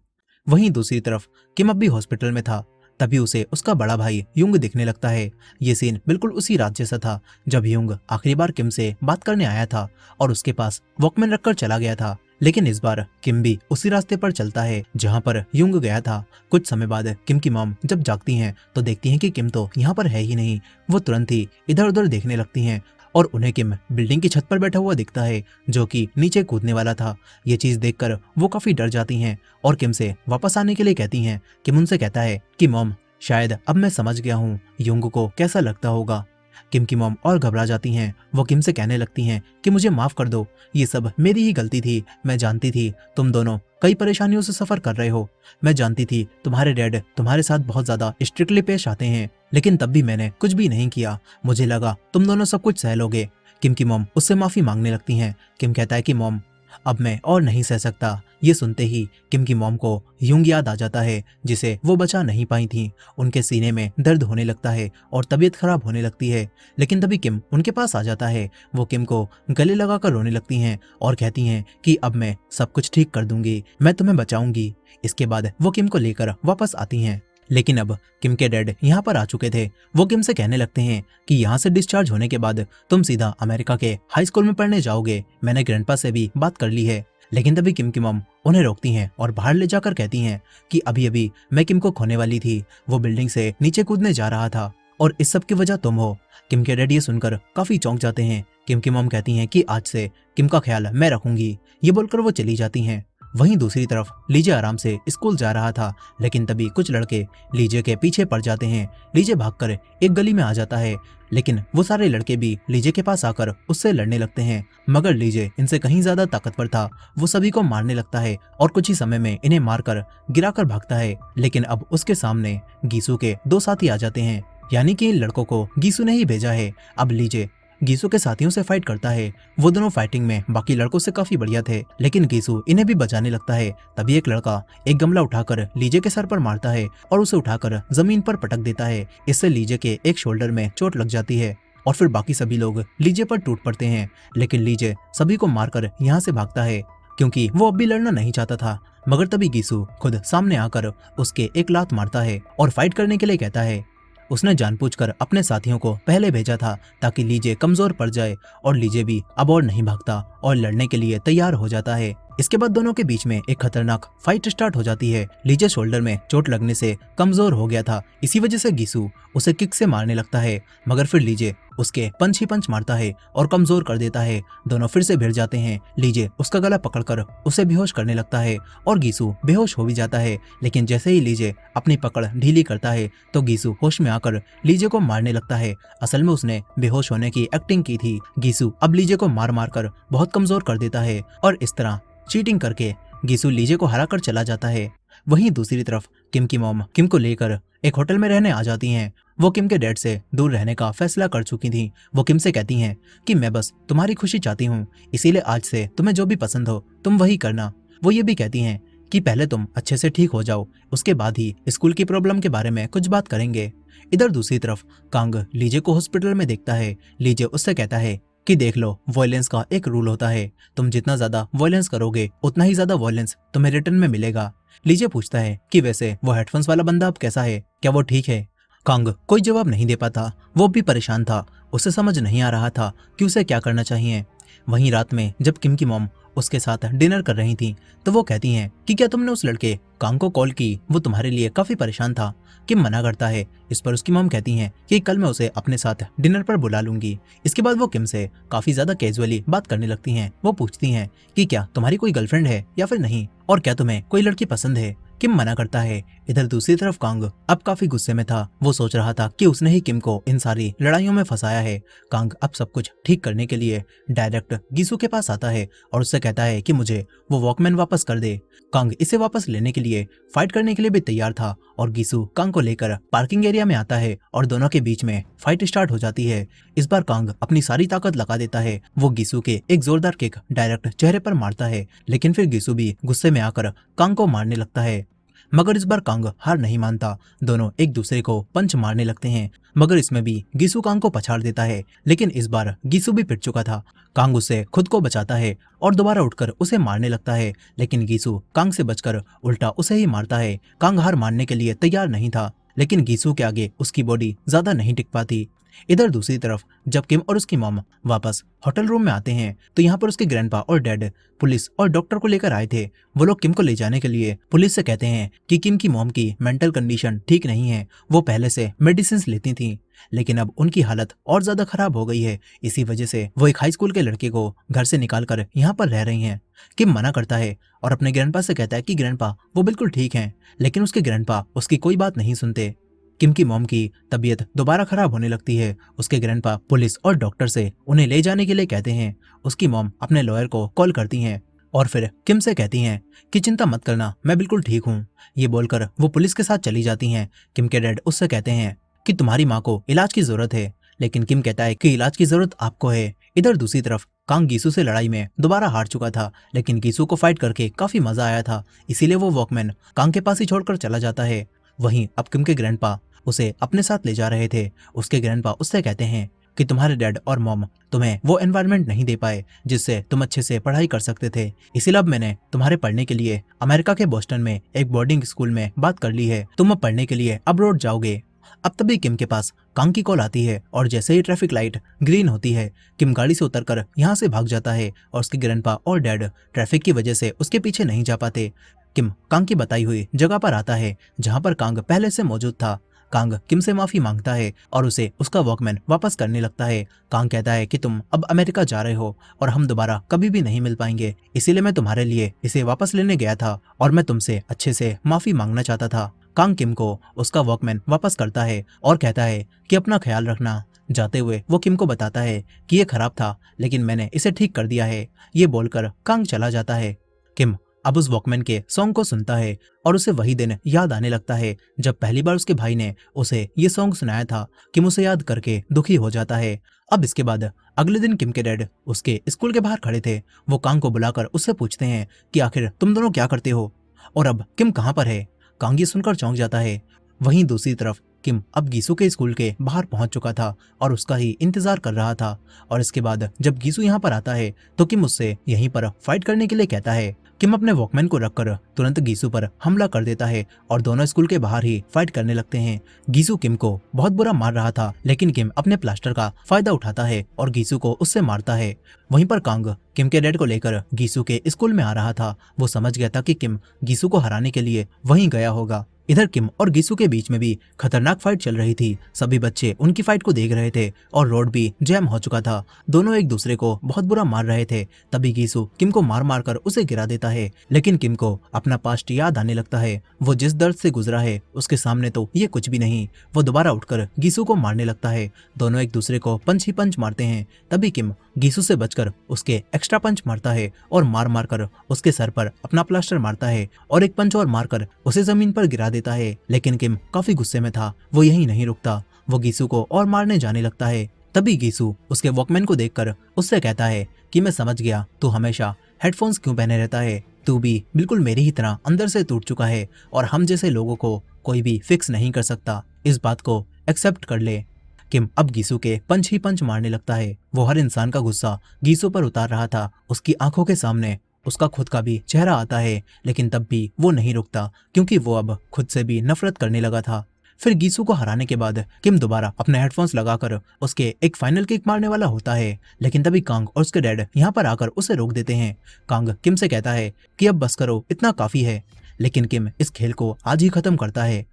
वहीं दूसरी तरफ किम अब भी हॉस्पिटल में था। तभी उसे उसका बड़ा भाई युंग दिखने लगता है। ये सीन बिल्कुल उसी रात जैसा था जब युंग आखिरी बार किम से बात करने आया था और उसके पास वॉकमैन रखकर चला गया था। लेकिन इस बार किम भी उसी रास्ते पर चलता है जहाँ पर युंग गया था। कुछ समय बाद किम की मॉम जब जागती हैं तो देखती हैं कि किम तो यहाँ पर है ही नहीं। वो तुरंत ही इधर उधर देखने लगती हैं और उन्हें किम बिल्डिंग की छत पर बैठा हुआ दिखता है जो कि नीचे कूदने वाला था। ये चीज देखकर वो काफी डर जाती हैं और किम से वापस आने के लिए कहती हैं। किम उनसे कहता है कि मॉम शायद अब मैं समझ गया हूँ युंग को कैसा लगता होगा। किम की मॉम और घबरा जाती हैं। वो किम से कहने लगती हैं कि मुझे माफ कर दो, ये सब मेरी ही गलती थी। मैं जानती थी तुम दोनों कई परेशानियों से सफर कर रहे हो। मैं जानती थी तुम्हारे डैड तुम्हारे साथ बहुत ज्यादा स्ट्रिक्टली पेश आते हैं, लेकिन तब भी मैंने कुछ भी नहीं किया। मुझे लगा तुम दोनों सब कुछ सह लोगे। किम की मॉम उससे माफी मांगने लगती हैं। किम कहता है कि मॉम अब मैं और नहीं सह सकता। ये सुनते ही किम की मॉम को युंग याद आ जाता है जिसे वो बचा नहीं पाई थी। उनके सीने में दर्द होने लगता है और तबीयत खराब होने लगती है। लेकिन तभी किम उनके पास आ जाता है। वो किम को गले लगाकर रोने लगती हैं और कहती हैं कि अब मैं सब कुछ ठीक कर दूंगी, मैं तुम्हें बचाऊंगी। इसके बाद वो किम को लेकर वापस आती हैं। लेकिन अब किम के डैड यहाँ पर आ चुके थे। वो किम से कहने लगते हैं कि यहाँ से डिस्चार्ज होने के बाद तुम सीधा अमेरिका के हाई स्कूल में पढ़ने जाओगे। मैंने ग्रैंडपा से भी बात कर ली है। लेकिन तभी किम की मॉम उन्हें रोकती हैं और बाहर ले जाकर कहती हैं कि अभी अभी मैं किम को खोने वाली थी। वो बिल्डिंग से नीचे कूदने जा रहा था और इस सब की वजह तुम हो। किम के डैड ये सुनकर काफी चौंक जाते हैं। किम की मॉम कहती हैं कि आज से किम का ख्याल मैं रखूंगी। ये बोलकर वो चली जाती हैं। वहीं दूसरी तरफ लीजे आराम से स्कूल जा रहा था, लेकिन तभी कुछ लड़के लीजे के पीछे पड़ जाते हैं। लीजे भागकर एक गली में आ जाता है, लेकिन वो सारे लड़के भी लीजे के पास आकर उससे लड़ने लगते हैं। मगर लीजे इनसे कहीं ज्यादा ताकतवर था। वो सभी को मारने लगता है और कुछ ही समय में इन्हें मारकर गिराकर भागता है। लेकिन अब उसके सामने गीसू के दो साथी आ जाते हैं, यानी कि इन लड़कों को गीसू ने ही भेजा है। अब लीजे गीसू के साथियों से फाइट करता है। वो दोनों फाइटिंग में बाकी लड़कों से काफी बढ़िया थे, लेकिन गीसू इन्हें भी बचाने लगता है। तभी एक लड़का एक गमला उठाकर लीजे के सर पर मारता है और उसे उठाकर जमीन पर पटक देता है। इससे लीजे के एक शोल्डर में चोट लग जाती है और फिर बाकी सभी लोग लीजे पर टूट पड़ते हैं। लेकिन लीजे सभी को मारकर यहाँ से भागता है क्योंकि वो अब भी लड़ना नहीं चाहता था। मगर तभी गीसू खुद सामने आकर उसके एक लात मारता है और फाइट करने के लिए कहता है। उसने जानबूझकर अपने साथियों को पहले भेजा था ताकि लीजे कमजोर पड़ जाए और लीजे भी अब और नहीं भागता और लड़ने के लिए तैयार हो जाता है। इसके बाद दोनों के बीच में एक खतरनाक फाइट स्टार्ट हो जाती है। लीजे शोल्डर में चोट लगने से कमजोर हो गया था, इसी वजह से गीसू उसे किक से मारने लगता है। मगर फिर लीजे उसके पंच ही पंच मारता है और कमजोर कर देता है। दोनों फिर से भिड़ जाते हैं। लीजे उसका गला पकड़कर उसे बेहोश करने लगता है और गीसू बेहोश हो भी जाता है। लेकिन जैसे ही लीजे अपनी पकड़ ढीली करता है तो गीसू होश में आकर लीजे को मारने लगता है। असल में उसने बेहोश होने की एक्टिंग की थी। गीसू अब लीजे को मार मार कर बहुत कमजोर कर देता है और इस तरह चीटिंग करके गीसू लीजे को हराकर चला जाता है। वहीं दूसरी तरफ किम की मॉम किम को लेकर एक होटल में रहने आ जाती हैं। वो किम के डैड से दूर रहने का फैसला कर चुकी थी। वो किम से कहती हैं कि मैं बस तुम्हारी खुशी चाहती हूँ, इसीलिए आज से तुम्हें जो भी पसंद हो तुम वही करना। वो ये भी कहती हैं कि पहले तुम अच्छे से ठीक हो जाओ, उसके बाद ही स्कूल की प्रॉब्लम के बारे में कुछ बात करेंगे। इधर दूसरी तरफ कांग लीजे को हॉस्पिटल में देखता है। लीजे उससे कहता है कि देख लो, वायलेंस का एक रूल होता है, तुम जितना ज्यादा वायलेंस करोगे उतना ही ज्यादा वायलेंस तुम्हें रिटर्न में मिलेगा। लीजे पूछता है कि वैसे वो हेडफोन्स वाला बंदा अब कैसा है, क्या वो ठीक है? कांग कोई जवाब नहीं दे पाता। वो भी परेशान था, उसे समझ नहीं आ रहा था कि उसे क्या करना चाहिए। वहीं रात में जब किम की मॉम उसके साथ डिनर कर रही थी तो वो कहती हैं कि क्या तुमने उस लड़के कांग को कॉल की, वो तुम्हारे लिए काफी परेशान था। किम मना करता है। इस पर उसकी मॉम कहती हैं कि कल मैं उसे अपने साथ डिनर पर बुला लूंगी। इसके बाद वो किम से काफी ज्यादा कैजुअली बात करने लगती हैं। वो पूछती हैं कि क्या तुम्हारी कोई गर्लफ्रेंड है या फिर नहीं, और क्या तुम्हें कोई लड़की पसंद है। किम मना करता है। इधर दूसरी तरफ कांग अब काफी गुस्से में था। वो सोच रहा था कि उसने ही किम को इन सारी लड़ाइयों में फंसाया है। कांग अब सब कुछ ठीक करने के लिए डायरेक्ट गीसू के पास आता है और उससे कहता है कि मुझे वो वॉकमैन वापस कर दे। कांग इसे वापस लेने के लिए फाइट करने के लिए भी तैयार था और गीसू कांग को लेकर पार्किंग एरिया में आता है और दोनों के बीच में फाइट स्टार्ट हो जाती है। इस बार कांग अपनी सारी ताकत लगा देता है। वो गीसू के एक जोरदार किक डायरेक्ट चेहरे पर मारता है, लेकिन फिर गीसू भी गुस्से में आकर कांग को मारने लगता है। मगर इस बार कांग हार नहीं मानता। दोनों एक दूसरे को पंच मारने लगते हैं, मगर इसमें भी गीसू कांग को पछाड़ देता है। लेकिन इस बार गीसू भी पिट चुका था। कांग उससे खुद को बचाता है और दोबारा उठकर उसे मारने लगता है, लेकिन गीसू कांग से बचकर उल्टा उसे ही मारता है। कांग हार मानने के लिए तैयार नहीं था, लेकिन गीसू के आगे उसकी बॉडी ज्यादा नहीं टिक पाती। इधर दूसरी तरफ जब किम और उसकी मॉम वापस होटल रूम में आते हैं तो यहाँ पर उसके ग्रैंडपा और डैड पुलिस और डॉक्टर को लेकर आए थे। वो लोग किम को ले जाने के लिए पुलिस से कहते हैं कि किम की मॉम की मेंटल कंडीशन ठीक नहीं है। वो पहले से मेडिसिन लेती थी, लेकिन अब उनकी हालत और ज्यादा खराब हो गई है। इसी वजह से वो एक हाई स्कूल के लड़के को घर से निकाल कर यहाँ पर रह रही हैं। किम मना करता है और अपने ग्रैंडपा से कहता है कि ग्रैंडपा वो बिल्कुल ठीक हैं, लेकिन उसके ग्रैंडपा उसकी कोई बात नहीं सुनते। किम की मॉम की तबीयत दोबारा खराब होने लगती है। उसके ग्रैंडपा पुलिस और डॉक्टर से उन्हें ले जाने के लिए कहते हैं। उसकी मॉम अपने लॉयर को कॉल करती हैं और फिर किम से कहती हैं कि चिंता मत करना, मैं बिल्कुल ठीक हूँ। ये बोलकर वो पुलिस के साथ चली जाती हैं। किम के डैड उससे कहते हैं कि तुम्हारी माँ को इलाज की जरूरत है, लेकिन किम कहता है कि इलाज की जरूरत आपको है। इधर दूसरी तरफ कांग गीसू से लड़ाई में दोबारा हार चुका था, लेकिन गीसू को फाइट करके काफी मजा आया था, इसीलिए वो वॉकमैन कांग के पास ही छोड़कर चला जाता है। वहीं अब किम के ग्रैंडपा उसे अपने साथ ले जा रहे थे। उसके ग्रैंडपा उससे कहते हैं कि तुम्हारे डैड और मॉम तुम्हें वो एनवायरनमेंट नहीं दे पाए जिससे तुम अच्छे से पढ़ाई कर सकते थे, इसीलिए अब मैंने तुम्हारे पढ़ने के लिए अमेरिका के बोस्टन में एक बोर्डिंग स्कूल में बात कर ली है। तुम अब पढ़ने के लिए अब्रॉड जाओगे। अब तभी किम के पास कांग की कॉल आती है और जैसे ही ट्रैफिक लाइट ग्रीन होती है, किम गाड़ी से उतरकर यहाँ से भाग जाता है और उसके ग्रैंडपा और डैड ट्रैफिक की वजह से उसके पीछे नहीं जा पाते। किम कांग की बताई हुई जगह पर आता है जहाँ पर कांग पहले से मौजूद था। कांग किम से माफी मांगता है और उसे उसका वॉकमैन वापस करने लगता है। कांग कहता है कि तुम अब अमेरिका जा रहे हो और हम दोबारा कभी भी नहीं मिल पाएंगे, इसीलिए मैं तुम्हारे लिए इसे वापस लेने गया था और मैं तुमसे अच्छे से माफी मांगना चाहता था। कांग किम को उसका वॉकमैन वापस करता है और कहता है कि अपना ख्याल रखना। जाते हुए वो किम को बताता है कि ये खराब था, लेकिन मैंने इसे ठीक कर दिया है। ये बोलकर कांग चला जाता है। किम अब उस वॉकमैन के सॉन्ग को सुनता है और उसे वही दिन याद आने लगता है जब पहली बार उसके भाई ने उसे ये सॉन्ग सुनाया था। किम उसे याद करके दुखी हो जाता है। अब इसके बाद अगले दिन किम के डैड उसके स्कूल के बाहर खड़े थे। वो कांग को बुलाकर उससे पूछते हैं कि आखिर तुम दोनों क्या करते हो और अब किम कहाँ पर है। कांग ये सुनकर चौंक जाता है। वहीं दूसरी तरफ किम अब गीसू के स्कूल के बाहर पहुंच चुका था और उसका ही इंतजार कर रहा था। और इसके बाद जब गीसू यहाँ पर आता है तो किम उससे यहीं पर फाइट करने के लिए कहता है। किम अपने वॉकमैन को रखकर तुरंत गीसू पर हमला कर देता है और दोनों स्कूल के बाहर ही फाइट करने लगते हैं। गीसू किम को बहुत बुरा मार रहा था, लेकिन किम अपने प्लास्टर का फायदा उठाता है और गीसू को उससे मारता है। वहीं पर कांग किम के डैड को लेकर गीसू के स्कूल में आ रहा था। वो समझ गया था कि किम गीसू को हराने के लिए वहीं गया होगा। इधर किम और गीसू के बीच में भी खतरनाक फाइट चल रही थी। सभी बच्चे उनकी फाइट को देख रहे थे और रोड भी जैम हो चुका था। दोनों एक दूसरे को बहुत बुरा मार रहे थे। तभी गीसू किम को मार मार कर उसे गिरा देता है, लेकिन किम को अपना पास्ट याद आने लगता है। वो जिस दर्द से गुजरा है उसके सामने तो ये कुछ भी नहीं। वो दोबारा उठकर गीसू को मारने लगता है। दोनों एक दूसरे को पंच ही पंच मारते हैं। तभी किम गीसू से बचकर उसके एक्स्ट्रा पंच मारता है और मार मार कर उसके सर पर अपना प्लास्टर मारता है और एक पंच और मारकर उसे जमीन पर गिरा देता है। लेकिन किम काफी गुस्से में था। वो यहीं नहीं रुकता, वो गीसू को और मारने जाने लगता है। तभी गीसू उसके वॉकमैन को देखकर उससे कहता है कि मैं समझ गया तू हमेशा हेडफोन्स क्यों पहने रहता है। तू भी बिल्कुल मेरी ही तरह अंदर से टूट चुका है और हम जैसे लोगों को कोई भी फिक्स नहीं कर सकता। इस बात को एक्सेप्ट कर ले। किम अब गीसू के पंच ही पंच मारने लगता है। वो हर इंसान का गुस्सा गीसू पर उतार रहा था। उसकी आंखों के सामने उसका खुद का भी चेहरा आता है, लेकिन तब भी वो नहीं रुकता क्योंकि वो अब खुद से भी नफरत करने लगा था। फिर गीसू को हराने के बाद किम दोबारा अपने हेडफोन्स लगाकर उसके एक फाइनल किक मारने वाला होता है, लेकिन तभी कांग और उसके डैड यहाँ पर आकर उसे रोक देते हैं। कांग किम से कहता है कि अब बस करो, इतना काफी है, लेकिन किम इस खेल को आज ही खत्म करता है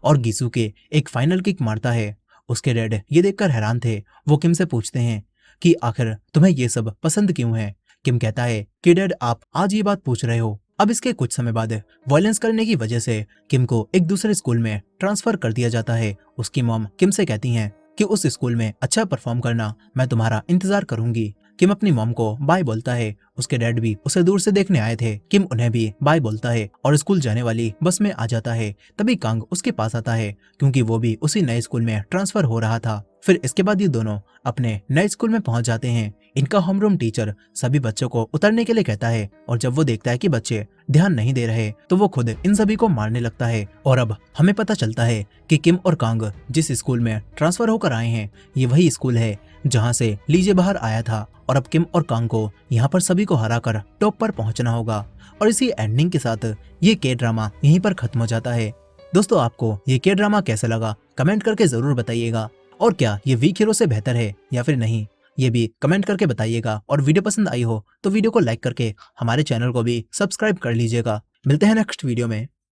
और गीसू के एक फाइनल किक मारता है। उसके डैड ये देखकर हैरान थे। वो किम से पूछते हैं कि आखिर तुम्हें ये सब पसंद क्यों है। किम कहता है कि डैड आप आज ये बात पूछ रहे हो। अब इसके कुछ समय बाद वायलेंस करने की वजह से किम को एक दूसरे स्कूल में ट्रांसफर कर दिया जाता है। उसकी मॉम किम से कहती हैं कि उस स्कूल में अच्छा परफॉर्म करना, मैं तुम्हारा इंतजार करूंगी। किम अपनी मॉम को बाय बोलता है। उसके डैड भी उसे दूर से देखने आए थे। किम उन्हें भी बाय बोलता है और स्कूल जाने वाली बस में आ जाता है। तभी कांग उसके पास आता है क्योंकि वो भी उसी नए स्कूल में ट्रांसफर हो रहा था। फिर इसके बाद ये दोनों अपने नए स्कूल में पहुंच जाते हैं। इनका होमरूम टीचर सभी बच्चों को उतरने के लिए कहता है और जब वो देखता है कि बच्चे ध्यान नहीं दे रहे तो वो खुद इन सभी को मारने लगता है। और अब हमें पता चलता है कि किम और कांग जिस स्कूल में ट्रांसफर होकर आए हैं ये वही स्कूल है जहां से लीजे बाहर आया था। और अब किम और कांग को यहाँ पर सभी को हराकर टॉप पर पहुंचना होगा। और इसी एंडिंग के साथ ये के ड्रामा यहीं पर खत्म हो जाता है। दोस्तों आपको ये के ड्रामा कैसा लगा कमेंट करके जरूर बताइएगा। और क्या ये वीक हीरो से बेहतर है या फिर नहीं, ये भी कमेंट करके बताइएगा। और वीडियो पसंद आई हो तो वीडियो को लाइक करके हमारे चैनल को भी सब्सक्राइब कर लीजिएगा। मिलते हैं नेक्स्ट वीडियो में।